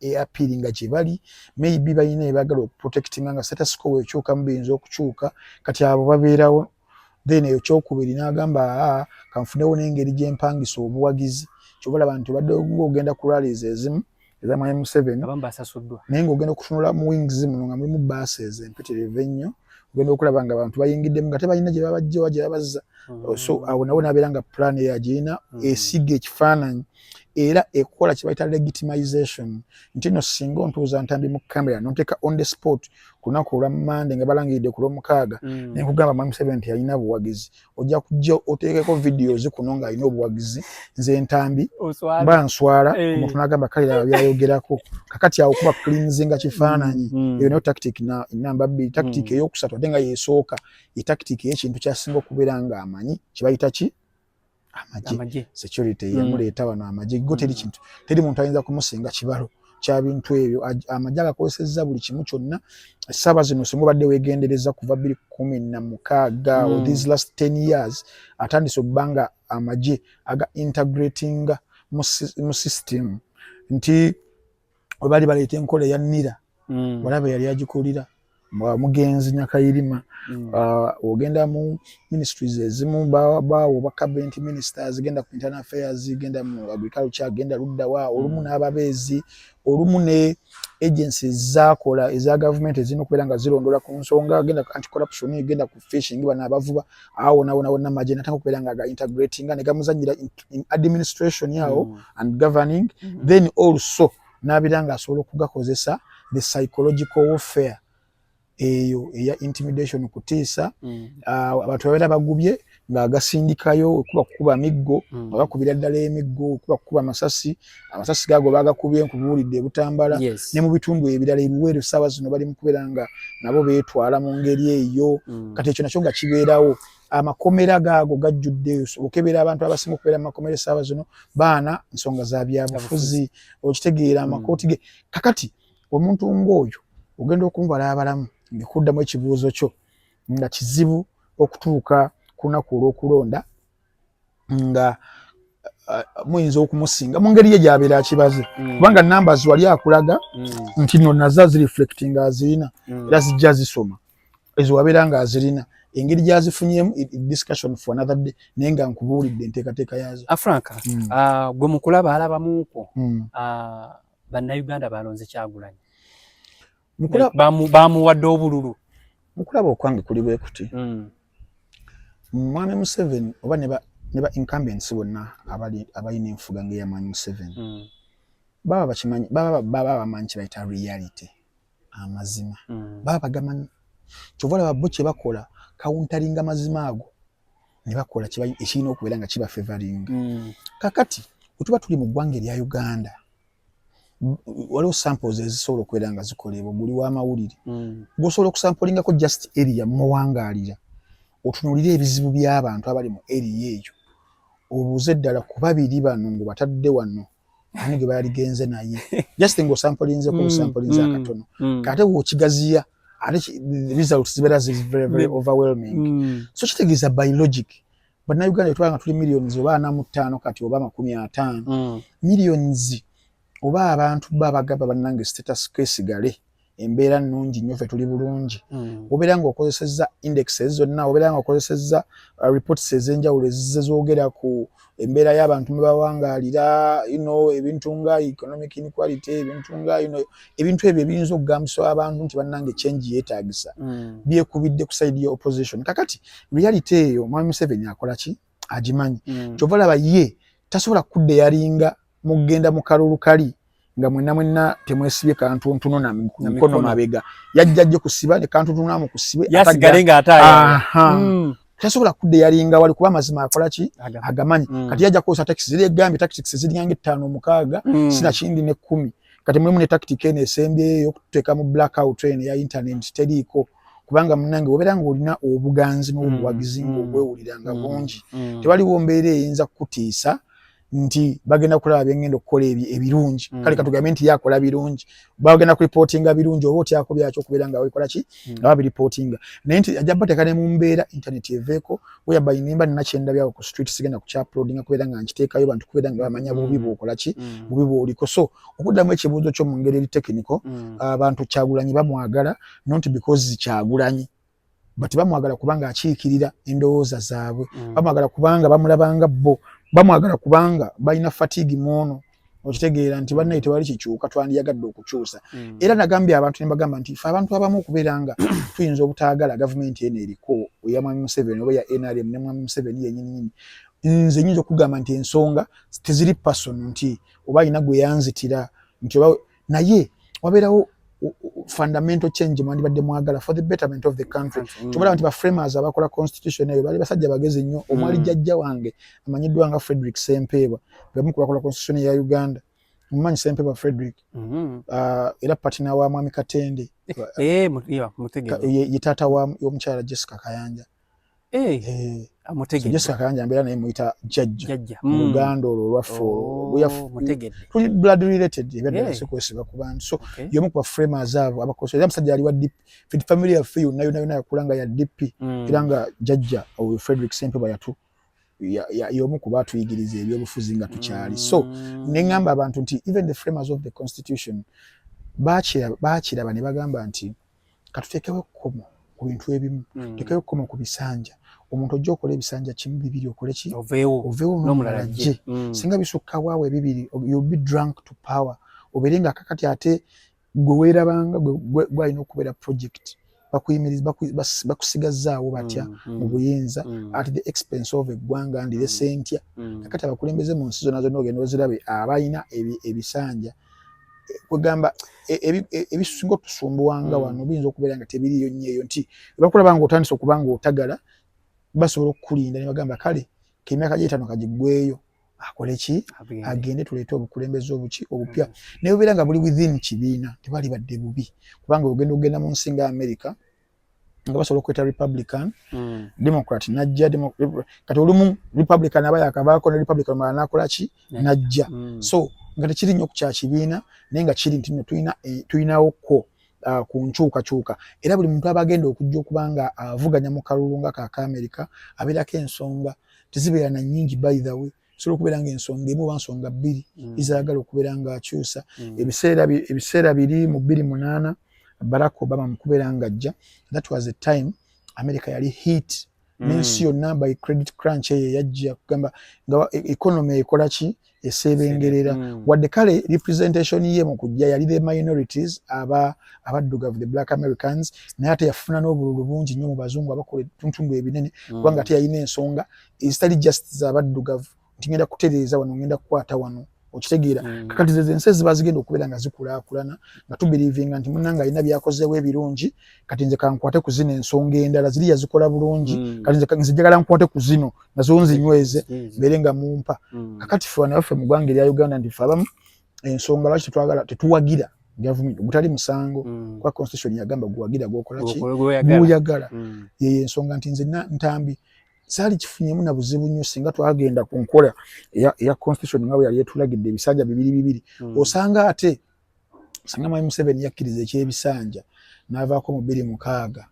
eyapiringa gye bali maybe balina ebagala okuprotectinga nga status quo wekyuka mubiyinza okukyuka kati abo babeerawo then ekyokubiri n'agamba kanfunewo n'engeri gy'empangisa obuwagizi kyobola abantu badde ng'ogenda ku rallies ezimu eza mwami Museveni naye ng'ogenda okutunula mu wings muno nga mulimu buses empitirivu ennyo ogenda okulaba nga abantu bayingiddemu nga tebalina gye babajjawa gye babazza so awo nawo n'abeera nga plan yagirina esiga ekifaananyi era ekola kye bayita legitimization nti no singa ontuuza ntambi mu kamera nonteeka on the spot ku lunaku olwa Mande nga balangiridde ku lw'omukaaga ne nkugamba mwami Museveni nti yalina buwagizi ojja kujja oteekeko videos kuno ng'alina obuwagizi nze entambi mba nswala omuntu n'agamba kale laba byayogerako kakati awo kuba cleansing kifaananyi eyo nayo tactic namba 2 tactic ey'okusatu ate nga yeesooka ye tactic ey'ekintu kyasinga okubeera ng'amanyi kye bayita ki amagye security yamuleeta wano amagye go teri kintu teri muntu ayinza kumusinga kibalo kya bintu ebyo amagye agakozesezza buli kimu kyonna essaawa zino singa obadde weegendereza kuva 2016 or these last 10 years atandise okubbanga amagye aga integratinga mu system nti webaali baleeta enkola eya NIRA walaba yali agikulira mugenzi Nyakayirima ogenda mu ministries ezimu bawo ba cabinet ministers genda ku internal affairs genda mu agriculture genda ludda wa olumu n'ababeezi olumu ne agencies zakola eza government ezino kubera nga zirondora ku nsonga genda anti corruption genda ku fishing bana abavuba awo na maje nataka kubera nga integrating ne gamuzanyira in administration yao and governing then also nabiranga asobola okugakozesa the psychological warfare eyo eya intimidation kutiisa abantu babera bagubye nga agasindikayo kuba miggo bakubira ddala emiggo kuba amasasi gago bagakubye nkubulidde butambala ne mu bitundu ebirala ebiweero sawa zino bali mukubera nga nabo beetwala mu ngeri eyo kati ekyo nakyo nga kibeerawo amakomera gago gajjudde okebera abantu abasinga okubeera mu makomera sawa zino baana nsonga za byabufuzi okitegeera amakooti ge kakati omuntu ng'oyo ogenda okumubala abalamu ngikuddamu ekibuuzo kyo nga kizibu okutuuka kunaku olw'okulonda nga muyinza okumusinga mu ngeri ye gy'abeera akibaze kubanga numbers wali akulaga nti no nazo zireflecting azirina era zijja zisoma ezo wabeera nga azirina engeri gyazifunyemu discussion for another day naye nga nkubuulidde enteekateeka yazo Franka gwe mukulaba alabamuuko bannayuganda balonze Kyagulanyi bamuwadde obululu mukulaba okwange kuli bwe kuti mwami Museveni oba ne ba incumbents bonna abalina enfuga ng'eya mwami Museveni baba bakimanyi baba bamanyi kye bayita reality amazima baba bagamanyi kyova olaba bo kye bakola counteringa amazima ago ne bakola ekirina okubeera nga kiba favoring kakati wetuba tuli mu ggwanga erya Uganda waliwo samples ezisobola okubeera nga zikolebwa guli w'amawulire gwosobola okusampulingako just area muwangaalira otunulire ebizibu by'abantu abali mu area eyo obuuze ddala ku babiri bano ngo batadde wano ani ge baaligenze naye just ng'osampulinzeko obusampulinze akatono kate w'okigaziya ate results zibeera very very overwhelming so kitegeeza by logic bannayuganda etwanga tuli millions oba 45 kati oba 50 millions oba abantu babagamba bannange status quo esigale embeera nnungi nnyo ffe tuli bulungi obeera ng'okozesezza indexes zonna obeera ng'okozesezza reports ez'enjawulo ezizoogera ku embeera y'abantu mwe bawangaalira ebintu nga economic inequality ebintu ebyo ebiyinza okugambisa abantu nti bannange change yeetaagisa byekubidde ku side ya opposition kakati reality eyo Mwami Museveni akola ki agimanyi kyova laba ye tasobola kudde yalinga mugenda mu kalulu kali nga mwenna temwesibye kantu ntuno na mikono mabega yajjajje kusiba ne kantu ntuno mu kusibe yasigale nga ataya tasobola kudde yalinga wali kuba mazima akola ki agamanyi kati yajja ko taxi zile gambi tactics zili yange 5 sina kindi ne 10 kati mulimu ne tactic ene esembye yo kuteka mu blackout train ya internet teriko kubanga munange obeera ng'olina obuganzi n'obuwagizi ng'obwewuliranga bungi tewaliwo mbeera eyinza kutiisa nti bagenda kulaba byengendo okukola ebirungi kale katugambe nti yakola birungi bagenda kureportinga birungi oba otyako byakyo okubeera nga wekola ki nga babireportinga naye nti ajja bateekane mu mbeera internet eveeko weyaba inimba ninakyenda byawo ku street sigenda kukyapulodinga kubeera nga nkiteekayo bantu kubeera nga bamanya bubi bwokola ki bubi bwoliko so okuddamu ekibuuzo kyo mu ngeri eri technical abantu Kyagulanyi bamwagala not because Kyagulanyi bati bamwagala kubanga akiikirira endowooza zaabwe bamwagala kubanga bamulabanga bo bamwagala kubanga balina fatigue mono okitegeera nti bannaye tewali kikyuka twandiyagadde okukyusa era nagambye abantu ne bagamba nti ife abantu abamu okubeera nga tuyinza obutaagala gavumenti eno eriko eya Mwami Museveni oba ya NRM ne Mwami Museveni yennyini nze nyinza okugamba nti ensonga teziri personal nti oba alina gwe yanzitira nti oba naye wabeerawo fundamental change mwandibadde mwagala for the betterment of the country tubala nti ba framers abakola constitution eyo bali basajja bageze nnyo omwali jjajja wange amanyiddwa nga Frederick Sempebwa bwe bakola constitution ya Uganda mumanyi Sempebwa Frederick era partner wa Mwami Katende ye tata wa omukyala Jessica Kayanja Jessica Kayanja mbera naye muyita jjajja mu Uganda olwo lwaffe tuli blood related ebadde sikwesiba ku bantu so yomu ku framers abo abakoso era musajja ali wa DP family yaffe yonna yakulanga ya DP era nga jjajja Frederick Sempebwa yatu yomu ku batuyigiriza ebyobufuzi nga tukyali so nengamba abantu nti even the framers of the constitution baakiraba ne bagamba nti katuteekewo ekkomo ku bintu ebimu tuteekewo ekkomo ku bisanja omuntu ojja okola ebisanja kimu bibiri okole ki oveewo n'omulajje singa bisukka waawe bibiri you'll be drunk to power obeere nga kakati ate gwe weerabanga gwalina okubeera project bakuyimiriza bakusigazaawo batya mu buyinza at the expense of eggwanga ndire sentya kakati abakulembeze mu nsi zonna zonna ogenda ozirabe abalina ebisanja kwegamba ebisinga otusumbuwanga wano biyinza okubeera nga tebiriyo nnyo eyo nti bakulaba nga otandise okuba nga otagala basobola okulinda ne bagamba kale k'emyaka gye 5 kagiggweyo akole ki agende tuleete obukulembeze obupya naye obeera nga buli within kibiina tebali badde bubi kubanga ogenda mu nsi nga America nga basobola okweta Republican Democrat najja kati olumu Republican aba yakabaako ne Republican mala nakola ki najja so nga tekiri nnyo ku kya kibiina naye nga kiri nti tulinawo ko ku nkyukakyuka era buli muntu abagenda okujja okubanga avuganya mu kalulu nga ka America abeerako ensonga tezibeera na nnyingi by the way sobola okubeera nga ensonga emu oba nsonga bbiri izayagala okubeera nga akyusa ebiseera biri mu 2008 Barack Obama mu kubeera nga ajja that was the time America yali hit n'ensi yonna by credit crunch eyo yajja kugamba nga economy ekola ki esebengerera wadde kale representation ye mu kujja yali the minorities abaddugavu the black Americans naye ate yafuna n'obululu bungi nnyo mu bazungu abakola tuntundu ebinene kubanga ate yalina ensonga ezitali just z'abaddugavu nti ngenda kutereeza wano ngenda kukwata wano okitegeera kakati ensi ziba zigenda okubeera nga zikulaakulana nga tubirivinga nti munnange alina byakozeewo ebirungi kati nze kankwate ku zino ensonga endala ziri yazikola bulungi kati nze njagala nkwate ku zino nazo nzinyweze mbeere nga mumpa kakati ffe wano waffe mu ggwanga erya Uganda nti ffe abamu ensonga lwaki tetuwagira gavumenti gutali musango kwa constitution yagamba guwagira gwokola ki guyagala yeyo ensonga nti nze ntambi sali kifunyemu na buzibu nnyo singa twagenda ku nkola ya constitution nga bwe yali etulagidde ebisanja bibiri osanga ate sanga Mwami Museveni yakkiriza ekyebisanja n'avaako mu 2006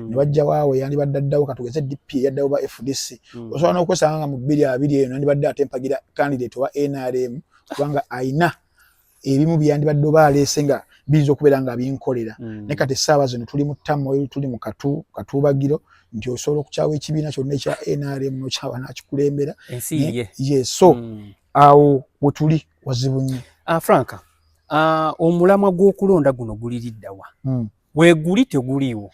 ne bajja waawe yandibadde addawo katugeze DP yaddawo ba FDC osobola n'okwesanga nga mu 2020 eno yandibadde ate mpagira candidate wa NRM kubanga ayina ebimu byandibadde oba aleese nga bizo okubeera nga binkolera ne kati essaawa zino tuli mu ttamu tuli mu katuubagiro nti osobola okukyawa ekibiina kyonna ekya NRM n'okyawa n'akikulembera so awo we tuli wazibu nnyo. Frank, omulamwa gw'okulonda guno guliriddawa weeguli teguliiwo?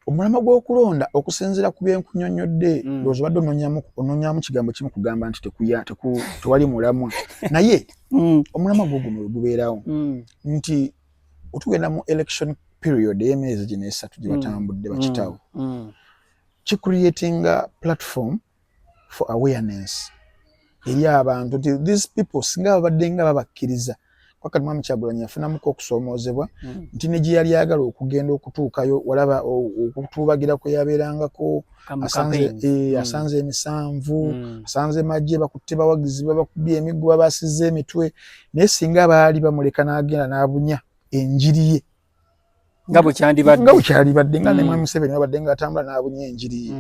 Omulamwa gw'okulonda okusinziira ku byenkunyonnyodde ndowooza obadde onoonyaamu kigambo kimu kugamba nti tewali mulamwa naye omulamwa gwo guno we gubeerawo nti otugenda mu election period ey'emyezi gino esatu gye batambudde bakitawo kicreatinga platform for awareness eri abantu nti these people singa babadde nga babakkiriza wakati Mwami Kyagulanyi yafunamuko okusoomoozebwa nti ne gye yali ayagala okugenda okutuukayo walaba okutuubagira kwe yabeerangako asanze emisanvu asanze magye bakutte bawagizi babakubye emiggo babasize emitwe naye singa baali bamuleka n'agenda n'abunya enjiri ye nga bwe kyandibadde nga ne Mwami Museveni babadde nga atambula n'abunya enjiri ye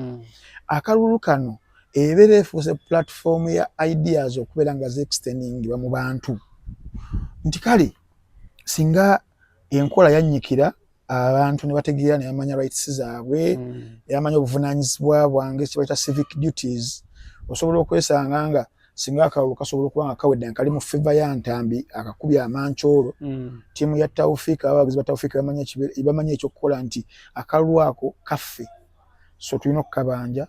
akalulu kano ebeera efuuse platform ya ideas okubeera nga ze-extendingibwa mu bantu nti kale singa enkola yannyikira abantu ne bategeera ne bamanya rights zaabwe ne bamanya obuvunaanyizibwa bwange kibaita civic duties osobola okwesanga nga singa akalulu kasobola okuba nga kawedde nga kali mu favor ya Ntambi akakubya amancoolo ttiimu ya Tawfiika abawagizi ba Tawfiika bamanya ekyokukola nti akalulu ako kaffe so tulina okukabanja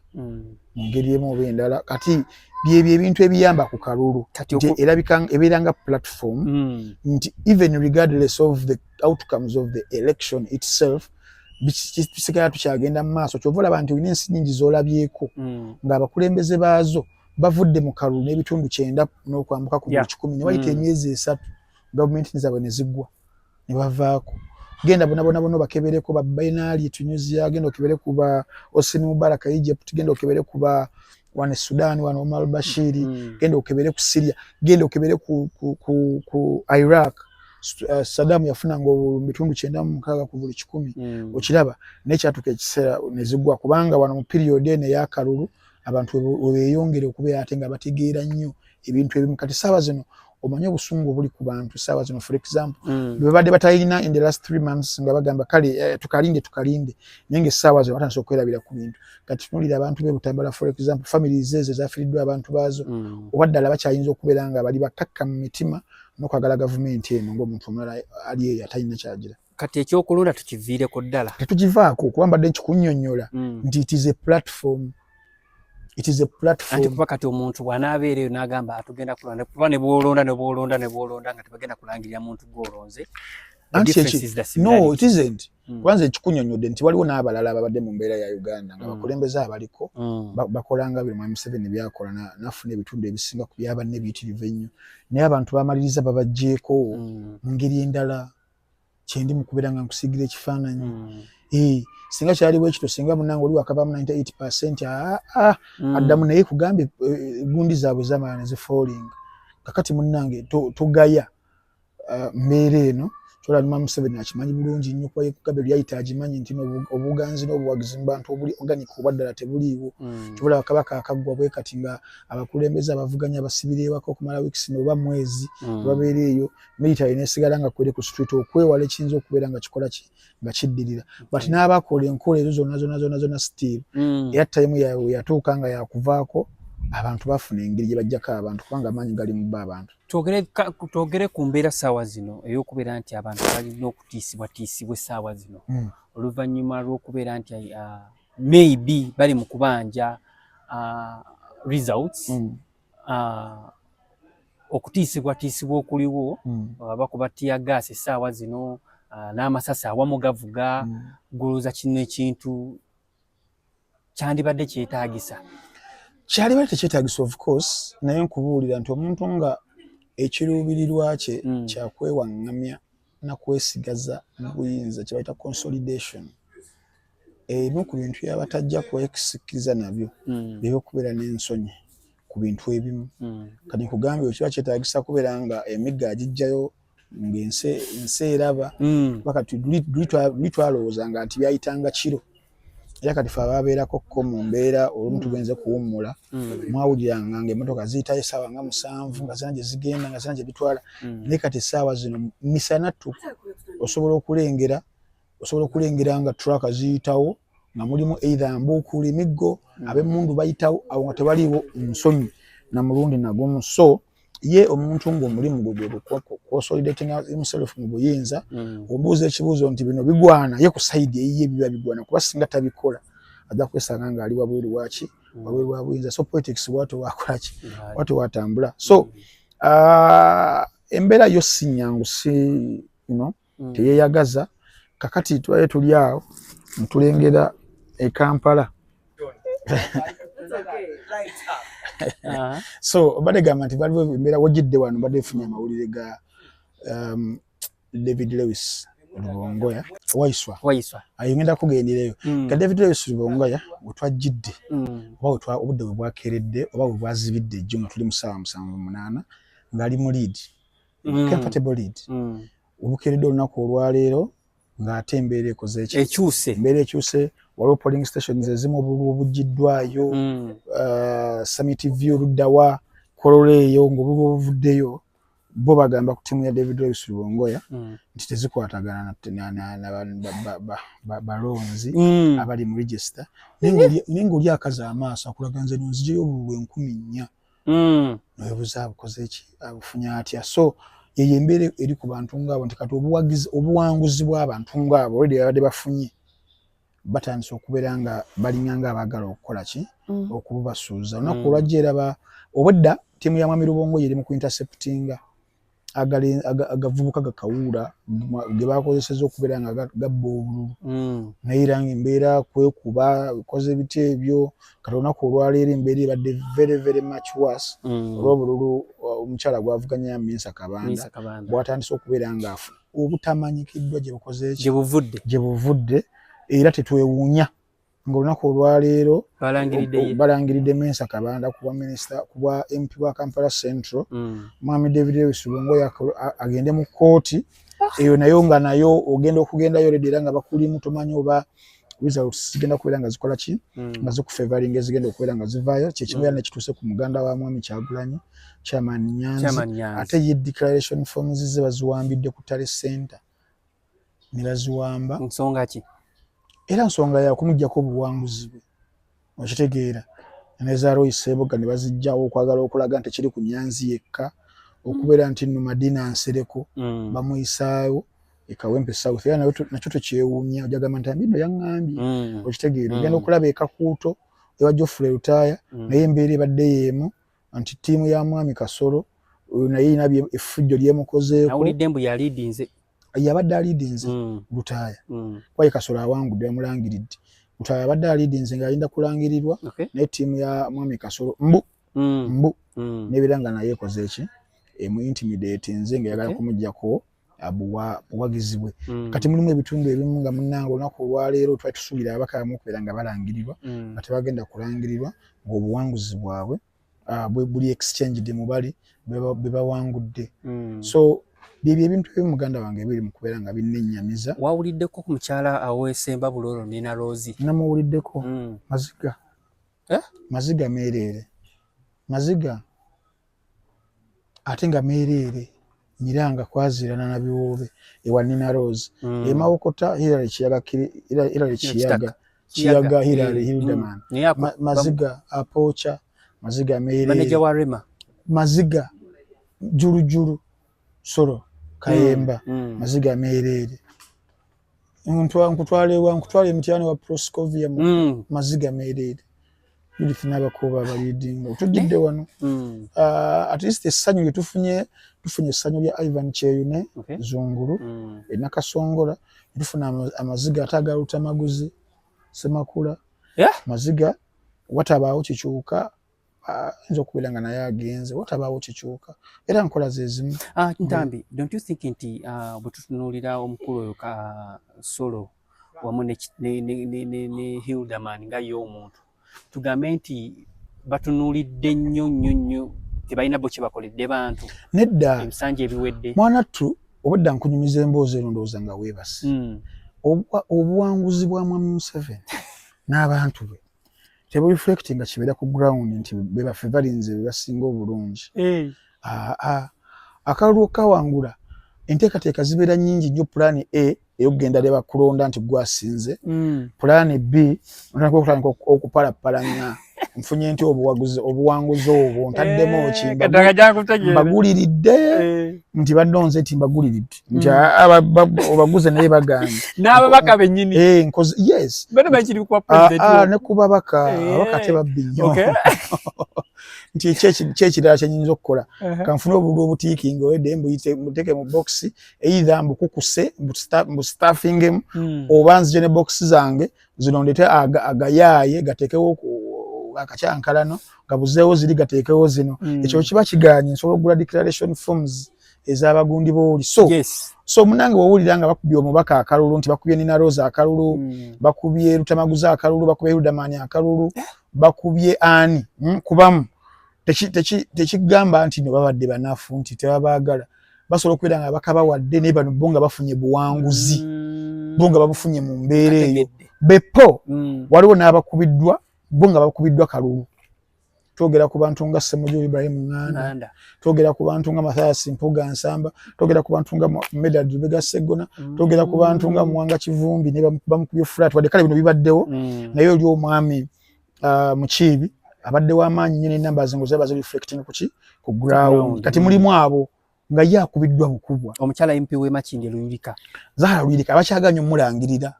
mu ngeri emu oba endala kati byebyo ebintu ebiyamba ku kalulu ebeera nga platform nti even regardless of the outcomes of the election itself bisigala tukyagenda mu maaso kyova olaba nti olina ensi nnyingi z'olabyeko ng'abakulembeze baazo bavudde mu kalulu n'ebitundu 9 n'okwambuka ku 10 ne wayita emyezi 3 gavumenti zaabwe ne ziggwa ne bavaako genda bona bakebereko ba Binali Tunisia genda okebere kuba Hosni Mubarak Egypt genda okebere kuba wane Sudan wane Omar Bashir genda okebere ku Syria genda okebere ku Iraq Saddam yafuna ngo bitundu 9 ku buli 10 okiraba nekyatuka ekiseera nezigwa kubanga wano mu period ene ya kalulu abantu webeyongere okubeera ate nga bategeera nnyo ebintu ebimu kati saawa zino omanye obusungu buli ku bantu saawa zino for example bebadde batalina in the last 3 months nga bagamba kale tukalinde nenge saawa zino batandise okwerabira ku bintu kati tunulira abantu bebutambala for example families ezo zafiiriddwa abantu baazo obaddala bakyayinza okubeera nga bali bakakka mu mitima n'okwagala gavumenti eno ng'omuntu omulala ali eyo atalina kyagira kati ekyokulonda tukiviireko ddala tetukivaako kuba mbadde nkikunnyonnyola nti it is a platform anti kuba kati omuntu bw'anaabeera eyo n'agamba atugenda kulonda kuba ne bw'olonda nga tebagenda kulangirira muntu gw'olonze no it isn't kwanza ekikunnyonnyodde nti waliwo n'abalala ababadde mu mbeera ya Uganda nga bakulembeze abaliko bakolanga buli Mwami Museveni byakola nafuna ebitundu ebisinga ku byabanne ebiyitirivu ennyo naye abantu bamaliriza babagjeeko mu ngeri endala kyendi mu kubeera nga nkusiigira ekifaananyi singa kyaliwo ekito singa munange oli wakavaamu 98% addamu naye kugambye gundi zaabwe zamala ne zifalling kakati munange togaya mbeera eno kyola Mwami Museveni akimanyi bulungi nnyo kuba yekugambye lyayita agimanyi nti obuganzi n'obuwagizi mu bantu obuli organic obwaddala tebuliiwo kyobola Kabaka akaggwa bwe kati nga abakulembeze abavuganya basibira ewaka okumala wiikisi oba mwezi babeera eyo military nesigala nga kwere ku street okwewala ekiyinza okubeera nga kikola nga kiddirira but n'abakola enkola ezo zonna still era time yawe yatuuka nga yakuvaako abantu bafuna engeri gye bajjako abantu kubanga amaanyi gali mu bba abantu twogere ku mbeera ssaawa zino ey'okubeera nti abantu balina okutiisibwa essaawa zino oluvannyuma lw'okubeera nti maybe bali mu kubanja results okutiisibwa okuliwo bakuba tiyagaasi essaawa zino n'amasasi awamu gavuga golooza kino ekintu kyandibadde kyetaagisa kyalibadde tekyetaagisa of course naye nkubuulira nti omuntu nga ekiruubirirwa kye kyakwewaŋŋamya nakwesigaza mu buyinza kye bayita consolidation ebimu ku bintu yabatajja kwekisikiriza nabyo by'okubeera n'ensonyi ku bintu ebimu kati nkugambye kiba kyetaagisa kubeera nga emigga agijjayo ng'ensi eraba bakati lwitwalowooza nga nti byayitanga kiro era kati fe ababeerako ko mu mbeera olumu tugenze kuwummula mwawuliranga ng'emmotoka ziyitayo essaawa nga 7 nga zina gye zigenda nga zina gye bitwala naye kati essaawa zino misana osobola okulengera nga truck ziyitawo nga mulimu either mbuukula emiggo ab'emmundu bayitawo awo nga tewaliwo nsonyi na mulundi nagumu. So ye omuntu ng'omulimu gwe consolidating himself mu buyinza obuuza ekibuuzo nti bino bigwana ye ku sayidi eyiye biba bigwana kuba singa tabikola ajja kwesanga nga ali wabweru waki wabweru wa buyinza. So politics watu wakolaki watu watambula. So embeera yo si nnyangu si teyeyagaza kakati twaye tuli awo ntulengera e Kampala. So badde gamba nti baliwo embeera wajidde wano badde funye amawulire ga David Lewis Lubongoya Waiswa ayongenda kugendereyo ka David Lewis Lubongoya wetwajidde oba obudde bwe bwakeredde oba bwe bwazibidde ejjo nga tuli mu ssaawa 7:08 ng'ali mu lead comfortable lead obukeredde olunaku olwaleero ng'ate embeera ekoze embeera ekyuse waliwo polling stations ezimu obululu obuggiddwayo Summit View luddawa Kololeeyo ng'obululu obuvuddeyo bo bagamba ku ttiimu ya David Lewis Lubongoya nti tezikwatagana balonzi abali mu register naye ng'oli akaza amaaso akulaga nze nzijeyo obululu 4,000 noyebuza abukoze ki abufunya atya. So yeyo embeera eri ku bantu ng'abo nti kati obuwanguzi bw'abantu ng'abo olwedi babadde bafunye batandise okubeera nga balinga nga abaagala okukola ki okububasuuza. Olunaku olwajja eraba obwedda ttiimu ya Mwami Lubongoya eri mu kuinterceptinga agavubuka gakawuula ge bakozeseza okubeera nga gabba obululu naye era embeera kwekuba koze biti ebyo kati olunaku olwaleero embeera ebadde very very much worse olw'obululu omukyala gwavuganya Minsa Kabanda bwatandise okubeera nga obutamanyikiddwa gye bukoze gye buvudde era tetwewuunya ng'olunaku olwaleero balangiridde Minsa Kabanda kuba minisita kuba MP wa Kampala Central Mwami David Lewis Lubongoya agende mu kkooti eyo nayo nga nayo ogenda okugendayo olweddi era nga bakulimu tomanyi oba results zigenda kubeera nga zikola ki nga zikufavoring ezigenda okubeera nga zivaayo kyekimu era nekituuse ku muganda wa Mwami Kyagulanyi Chairman Nyanzi ate ye declaration forms ze baziwambidde ku Tale Center ne baziwamba nsonga ki era nsonga ya kumujjako obuwanguzi bwe okitegeera neza Roy Seboga ne bazijjawo okwagala okulaga nti kiri ku Nyanzi yekka okubeera nti nno Madina Nsereko bamuyisaawo ekawempe South era nakyo tekyewuunya ojagamba nti bino yaŋŋambye okitegeera ogenda okulaba ekakuuto ewa Geoffrey Lutaya naye embeera ebadde yeemu nti ttiimu ya Mwami Kasolo naye irina effujjo lyemukozeeko awulidde mbu yaliidinze yabadde aliidinze Lutaya kwaye Kasolo awangudde yamulangiridde Lutaya yabadde aliidinze ng'alinda kulangirirwa naye ttiimu ya Mwami Kasolo mbu n'ebeera nga naye ekoze eki emu intimidate nze ng'eyagala kumuggyako buwagizi bwe kati mulimu ebitundu ebimu nga munnange olunaku olwaleero twali tusuubira ababaka abamu okubeera nga balangirirwa nga tebagenda kulangirirwa ng'obuwanguzi bwabwe buli exchanged mu bali be bawangudde. So byebyo ebintu ebimu muganda wange biri mu kubeera nga binnenyamiza. Wawuliddeko ku mukyala aweesemba Bulolo Nina Rose? Namuwuliddeko maziga meereere maziga ate nga meereere Nyiranga kwazirana na biwoobe ewa Nina Rose Mawokota Hilary Kiyaga Hilary Hildeman maziga apocha maziga meereere manager wa Rema maziga juru Soro Kayemba maziga meereere nkutwale mtyani wa Proscovia maziga meereere Judith n'abakuba abalidinga otujjidde wano at least essanyu lye tufunye essanyu lya Ivan Cheyune Zunguru Nakasongola tufuna amaziga atagaluta maguzi Semakula maziga watabaawo kikyuka nzo okubeera nga naye agenze watabaawo kikyuka era nkola ze zimu. Ntambi, don't you think nti bwe tutunuulira omukulu oyo Solo wamu ne Hildeman nga ye omuntu tugambe nti batunuulidde nnyo tebalina bo kye bakoledde bantu nedda ebisanja ebiwedde mwanattu obudda nkunyumiza emboozi eno ndowooza nga weebase obuwanguzi bwa Mwami Museveni n'abantu be tebuliflecti nga kibeera ku ground nti be baffe balinze be basinga obulungi akalulu okawangula enteekateeka zibeera nnyingi nnyo plan A ey'okugenda leba kulonda nti gwasinze plan B otandika okupalapalanya nfunye nti obuwanguzi obwo ntaddemu mbaguliridde nti badonze nti mbaguliridde nti obaguze naye baganye n'ababaka bennyini yes ne ku babaka ababaka tebabbi nnyo nti kyekirala kyenyinza okukola kanfune obululu obutiikinga owedde mbuteeke mu bokisi either mbukukuse mbustaffingemu oba nzije ne bokisi zange zino ndete agayaaye gateekewo akacyankalano gabuzeewo ziri gateekewo zino ekyo kiba kiganye nsobola okugula declaration forms ez'abagundi booli so munange wawulira nga bakubye omubaka akalulu nti bakubye Nina Rose akalulu bakubye Lutamaguzi akalulu bakubye Rudamani akalulu bakubye ani kubamu tekigamba nti no babadde banafu nti tebabaagala basobola okubeera nga bakabawadde naye bano bo nga bafunye buwanguzi bo nga babufunye mu mbeera eyo bepo waliwo n'abakubiddwa bo nga bakubiddwa kalulu twogera ku bantu nga Ssemujju Ibrahim Nganda twogera ku bantu nga Mathias Mpuga Nsamba twogera ku bantu nga Medad Lubega Segona twogera ku bantu nga Mwanga Kivumbi ne bamukubye flat wadde kale bino bibaddewo naye oli omwami Mukiibi abadde w'amaanyi nnyo n'ennamba zingo zaba zi reflecting ku ground kati mulimu abo nga ye akubiddwa bukubwa omukyala MP w'e Makindye Luyirika Zahra Luyirika abakyaganya omulangirira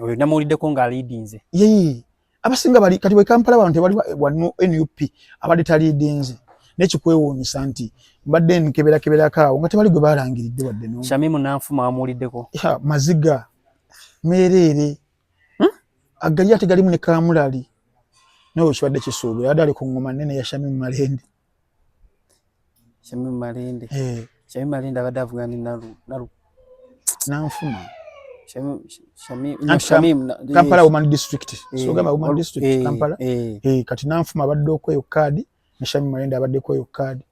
oyo namuwuliddeko ng'aliidinze abasinga bali kati we Kampala abantu tebali wano NUP abadde taliidinze n'ekikwewuunyisa nti mbadde nkeberakako awo nga tebali gwe balangiridde wadde no Shamimu Nanfuma amuwuliddeko Maziga Meerere agali ate galimu ne Kamulali nawe kibadde kisuubira adali ku ngoma nnene ya Shamimu Malende Shamimu Malende abadde avugana nalu Nanfuma Kampala Women District so gamba Women District Kampala kati Nanfuma abadde okweyo kadi ne Shamimu Malende abadde okweyo kadi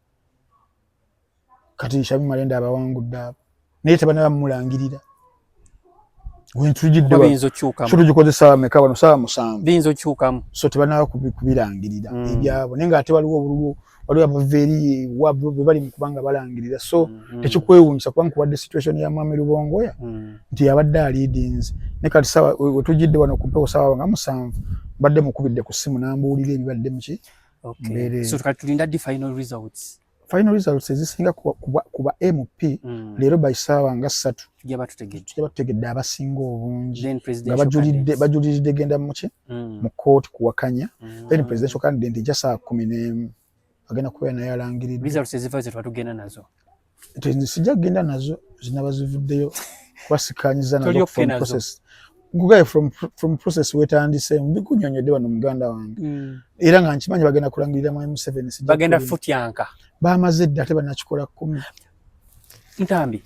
kati Shamimu Malende abawangudde abo naye tebana bamulangirira wentujidde binzo kyukamu so tugikozesa meka wano saa musanvu binzo kyukamu so tebana kubirangirira ebyabo nenga ate waliwo obululu waliwo abaveri wabwe bali mu kubanga balangirira so tekikwewuunyisa kubanga kuwadde situation ya Mwami Lubongoya nti yabadde aliidinze ne kati sawa wetujidde wano ku mpewo sawa nga musanvu badde mukubidde ku simu nambuulira ebibadde muki so tukatulinda di final results ezisinga kuba MP leero by sawa nga 3 tujja batutegedde abasinga obungi nga bajuliridde genda muki mu kooti kuwakanya then presidential candidate ja saa 11 agenda kubeera naye alangiriddwa results eziva zetwatugenda nazo sijja kugenda nazo zinaba zivuddeyo kubasikanyiza nazo from process ngugaye from process wetandise mbikunyonyodde wano muganda wange era nga nkimanyi bagenda kulangirira mu M7 sijja bagenda futyanka bamaze dda ate banakikola 10 Ntambi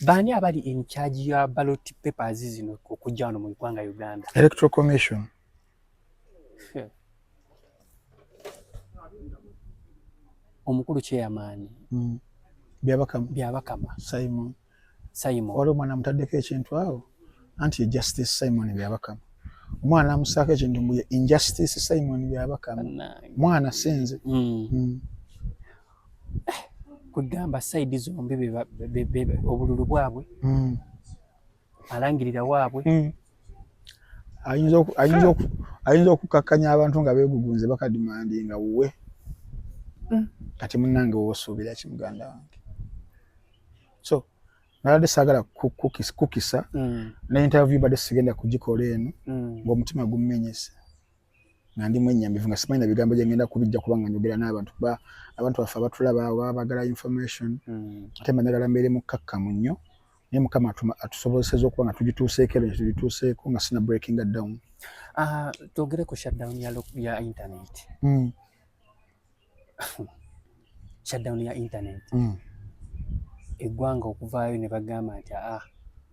bani abali in charge ya ballot papers zino okujja wano mu ggwanga Uganda Electoral Commission omukulu chairman Byabakama Simon wali omwana mutaddeko ekintu awo anti Justice Simon Byabakama omwana amusaako ekintu mbuye Injustice Simon Byabakama mwana sinze kugamba side zombi obululu bwabwe alangirira waabwe ayinza okukakkanya abantu nga beegugunze bakadimandi nga wuwe kati munnange wosuubira ki muganda wange so nalade saagala kukisa ne interview badde sigenda kugikola eno ng'omutima gummenyese nga ndi mwenyambivu nga simanyi na bigambo gye ngenda kubijja kubanga njogera n'abantu kuba abantu baffe abatulaba baba bagala information ate managala mbeere mukkakkamu nnyo naye Mukama atusobozeseza okuba nga tugituuseeko ero tugituuseeko nga sina breaking down twogere ku shutdown ya internet shutdown ya internet eggwanga okuvaayo ne bagamba nti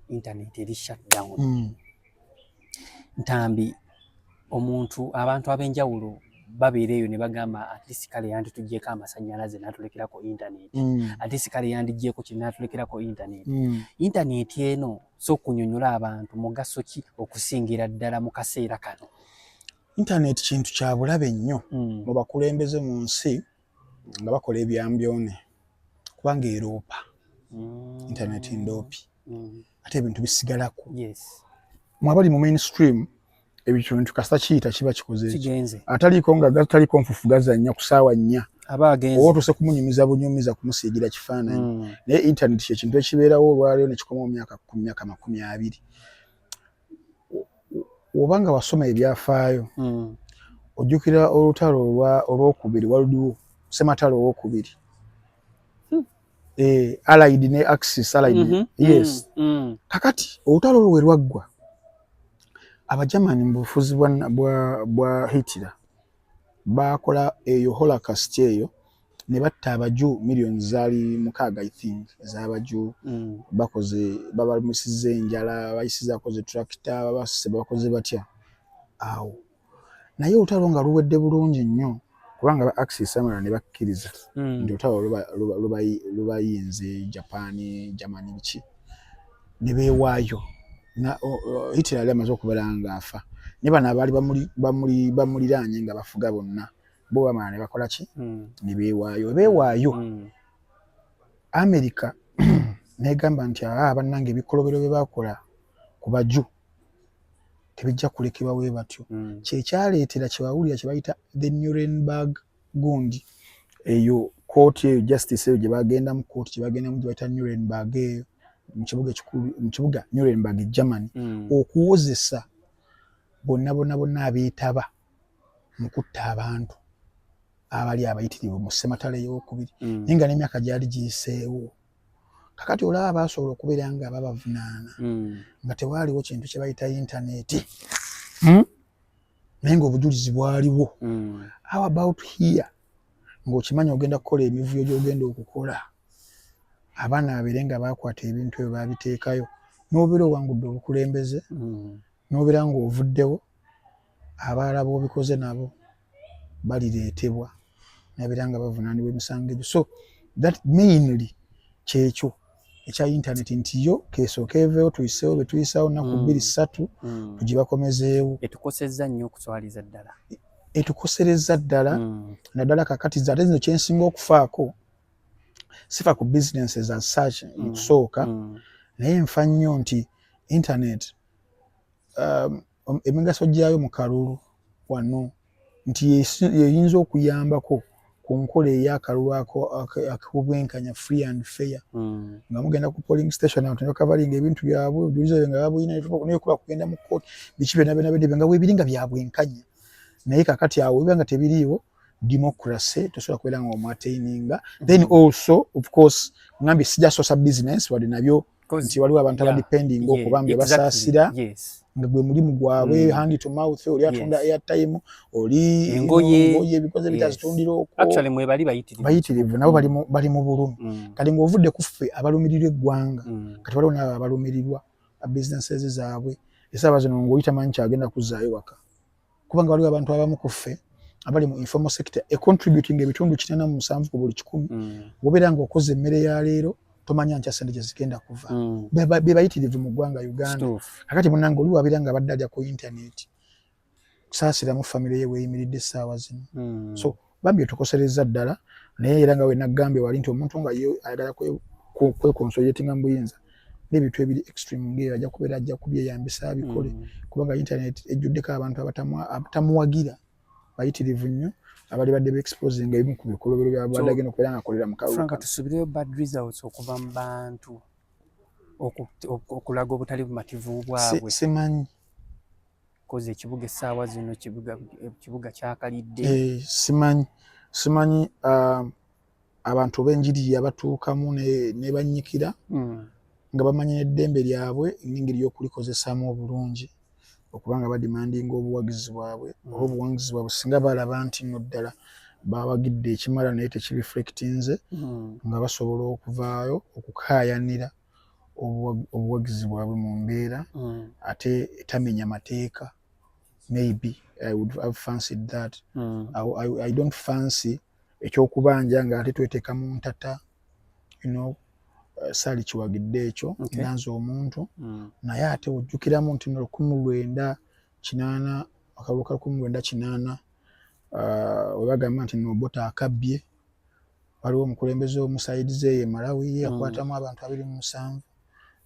internet eri shutdown Ntambi omuntu abantu ab'enjawulo babeera eyo ne bagamba at least kale yanditugyeko amasannyalaze n'atulekerako internet at least kale yandigyeko kiri n'atulekerako internet internet eno so okunyonnyola abantu mugaso ki okusingira ddala mu kaseera kano internet kintu kya bulabe nnyo mu bakulembeze mu nsi nga bakola ebyambyone kubanga eroopa internet ndopi ate ebintu bisigalako yes mwabali mu mainstream ebintu kasita kiyita kiba kikoze kigenze ataliko nga gataliko nfufu gazanya ku ssaawa 4 aba agenze otuse kumunyumiza bunyumiza kumusiigira kifaananyi naye internet kye kintu ekibeerawo olwaleero ne kikoma mu myaka 20 obanga wasoma ebyafaayo ojjukira olutalo olwokubiri waludiwo sematalo olwokubiri Allied ne Axis Allied yes kakati olutalo olwo lwaggwa abajamani mu bufuzi bwa Hitler bakola eyo holocaust eyo ne batta abaju millions zali 6 I think z'abaju bakoze babamusize enjala bayisiza koze tractor babase bakoze batya awo naye olutalo nga luwedde bulungi nnyo kubanga ba Axis amala ne bakkiriza nti olutalo lubayinze Japan Germany bichi ne beewaayo na Hitler ali amaze okubeera nga afa ne bano abaali bamuliraanye nga bafuga bonna bo bamala ne bakola ki ne beewaayo America negamba nti bannange ebikolobero bye bakola ku baju tebijja kulekebwa bwe batyo kyekyaleetera kyebawulira kye bayita the Nuremberg gundi eyo court eyo justice eyo gye bagenda mu court gye bagenda mu gye bayita Nuremberg eyo mu kibuga Nuremberg Germany okuwozesa bonna abeetaba mu kutta abantu abali abayitirivu mu sematale y'okubiri nga n'emyaka gyali giyiseewo kakati olaba baasobola okubeera nga babavunaana nga tewaaliwo kintu kye bayita intaneti naye ng'obujulizi bwaliwo how about here ng'okimanya ogenda kukola emivuyo gy'ogenda okukola abaana babeere nga baakwata ebintu ebyo baabiteekayo n'obeera owangudde obukulembeze n'obeera ng'ovuddewo abalala b'obikoze nabo balireetebwa nabeera nga bavunaanibwa emisango ebyo so that mainly kyekyo ekya internet nti yo keesooka eveewo tuyiseewo be tuyisawo nnaku 2-3 tugibakomezeewo etukosezza nnyo okutwaliza ddala etukosereza ddala naddala kakati ate zino kyensinga okufaako sifa ku businesses as such kusooka naye nfa nnyo nti internet emigaso gyayo mu kalulu wano nti yeyinza okuyambako ku nkola ey'akalulu ak'obwenkanya free and fair nga mugenda ku polling station abantu ne bakavalinga ebintu byabwe obujulizi bwe nga babuyina nekuba kugenda mu kooti biki byonna nga weebiri nga byabwenkanya naye kakati awo biba nga tebiriiwo democracy tosobola kubeera nga omwateininga then also of course ngambye sijja social business wadde nabyo nti waliwo abantu abadepending okubanga basaasira nga gwe mulimu gwabwe hand to mouth oli atunda airtime oli engoye ebikoze bitazitundira okwo actually mwe bali bayitirivu nabo bali mu bulumi kati ng'ovudde ku ffe abalumirirwa eggwanga kati waliwo nabo abalumirirwa businesses zaabwe esaawa zino ng'oyita manyi kyagenda kuzzaayo waka kubanga waliwo abantu abamu ku ffe abali mu informal sector contributing ebitundu 47 ku buli 100 bw'obeera ng'okoze emmere ya leero tomanya nti sente gye zigenda kuva be bayitirivu mu ggwanga Uganda kakati munnange oli wabeera nga badde alya ku internet kusaasiramu famire ye weeyimiridde essaawa zino so bambi etukosereza ddala naye era nga we naggambye wali nti omuntu nga ye ayagala kwekonsolidatinga mu buyinza n'ebintu ebiri extreme ng'eyo ajja kubeera ajja kubyeyambisa abikole kubanga internet ejjuddeko abantu abatamuwagira bayitirivu nnyo abali badde be-exposing ebimu ku bikolobero byabadde agenda okubeera nga akolera mu kalulu. Frank, tusubireyo bad results okuva mu bantu okulaga obutali bumativu bwabwe. Simanyi. Koze ekibuga essaawa zino ekibuga kyakalidde. Simanyi abantu b'enjiri abatuukamu ne bannyikira nga bamanyi n'eddembe lyabwe n'engeri y'okulikozesaamu obulungi okubanga badimandinga obuwagizi bwabwe oba obuwagizi bwabwe singa balaba nti nno ddala bawagidde ekimala naye tekireflectinze nga basobola okuvaayo okukaayanira obuwagizi bwabwe mu mbeera ate etamenya mateeka. Maybe I would have fancied that. I don't fancy ekyokubanja nga ate tweteeka mu ntata saali kiwagidde ekyo nanze omuntu naye ate ojjukiramu nti 1980 akaluka 1980 we bagamba nti Nobota akabbye waliwo omukulembeze omusaidize ye Malawi yakwatamu abantu 27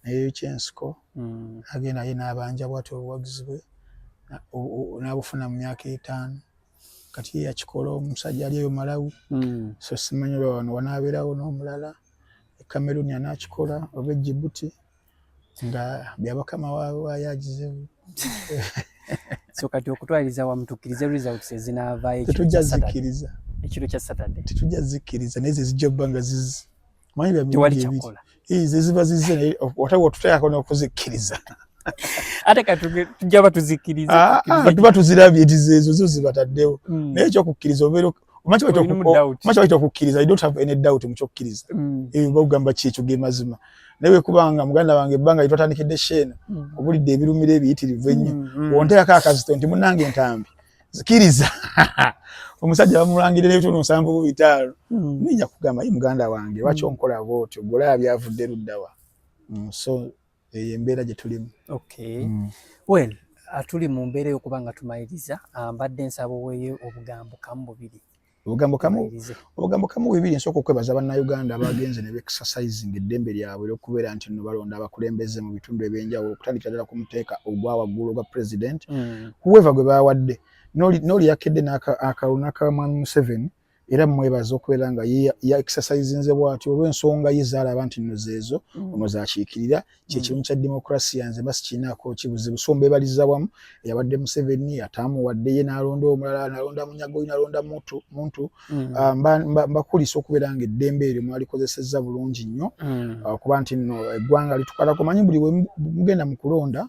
naye Chensco agenda ye n'abanja bw'atyo obuwagizi bwe n'abufuna mu myaka 5 kati yakikola omusajja ali eyo Malawi so simanyi wano wanaabeerawo n'omulala Cameroon anakikola oba Djibouti nga byabakama waabwe yagize so kati okutwaliza wamu tukkirize results ezinaavaayo tetujja zikiriza ekiro kya Saturday tetujja zikiriza naye zijja bbanga zizi manyi bya tewali kyakola ziba zize watawo tuteekako n'okuzikiriza ate kati tujja batuzikiriza tuba tuzirabye ezo zo zibataddewo naye ekyokukkiriza obeera omanyi waita okukkiriza you don't have any doubt mu kyokkiriza bagamba kyekyo ge mazima naye kubanga muganda wange ebbanga litwatandikidde sheena obulidde ebirumira ebiyitirivu ennyo wonteekako akazito nti munnange entambi zikiriza omusajja bamulangirira ebitono 7-5 ninja kugamba ye muganda wange lwaki onkola bwotyo golaba byavudde luddawa so embeera gye tulimu well atuli mu mbeera y'okuba nga tumaliriza mbadde nsaba oweeyo obugambo kamu bubiri obugambo kamu bubiri nsooka okwebaza bannayuganda abagenze ne exercising eddembe lyabwe okubeera nti nno balonda abakulembeze mu bitundu ebyenjawulo okutandikira ddala ku muteeka ogwa waggulu ogwa president whoever gwe baawadde n'oli yakedde n'akalulu n'akamwami Museveni era mwebaza okubeera nga ya exercisinze bw'atyo olw'ensonga ye zaalaba nti nno zeezo ono zaakiikirira kyekimu kya demokrasiya nze basi kinaako kibuzibu so mbeebaliza wamu yawadde Museveni ataamuwadde ye n'alonda omulala n'alonda Munyagoyi n'alonda muntu mbakulisa okubeera nga eddembe eryo mwalikozesezza bulungi nnyo kuba nti nno eggwanga litukalako manyi buli we mugenda mu kulonda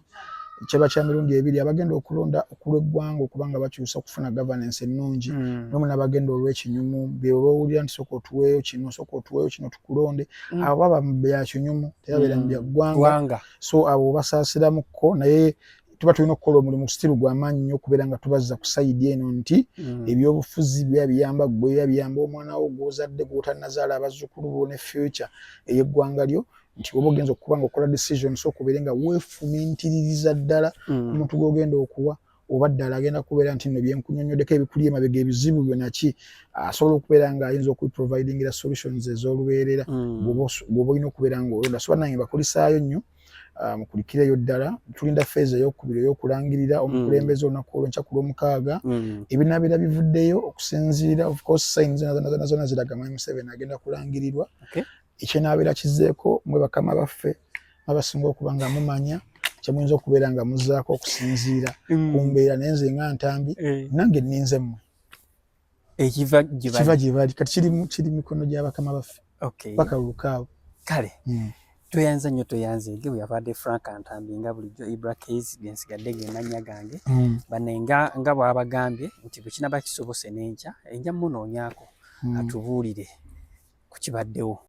kyaba kya mirundi ebiri abagenda okulonda okulw'eggwanga okubanga bakyusa okufuna governance ennungi n'omu n'abagenda olw'ekinyumu by'obawulira nti sooka otuweeyo kino tukulonde abo baba mu byakinyumu tebabeera mu byaggwanga so abo basaasiramukko naye tuba tulina okukola omulimu sitiru gw'amaanyi nnyo okubeera nga tubazza ku sayidi eno nti ebyobufuzi bya biyamba ggwe biyamba omwana wo gw'ozadde gw'otannazaala abazzukulu bo ne future ey'eggwanga lyo nti oba ogenza okuba nga okola decision so okubeere nga weefumiintiririza ddala omuntu gw'ogenda okuwa oba ddala agenda kubeera nti nno byenkunyonyoddeko ebikuli emabega ebizibu byonaki asobola okubeera nga ayinza okuprovidingira solutions ez'olubeerera bw'oba olina okubeera ng'olonda so bannange bakulisaayo nnyo mukulikireyo ddala tulinda feeza ey'okubiri ey'okulangirira omukulembeze olunaku olw'enkya ku Lwomukaaga ebinaabeera bivuddeyo okusinziira of course signs zonna ziraga Mwami Museveni agenda kulangirirwa ekyenaabeera kizeeko mwe bakama baffe abasinga okuba nga mumanya kyemuyinza okubeera nga muzzaako okusinziira ku mbeera naye nze nga ntambi nange nninze mmwe ekiva gye bali kati kiri mikono gya bakama baffe bakalulukaabo kale toyanza nnyo toyanze ge bwe yavadde Frank Antambi nga bulijjo Ibra Case gensigadde genanya gange bane nga bwabagambye nti bwe kinaba kisobose n'enkya enja munoonyaako atubuulire ku kibaddewo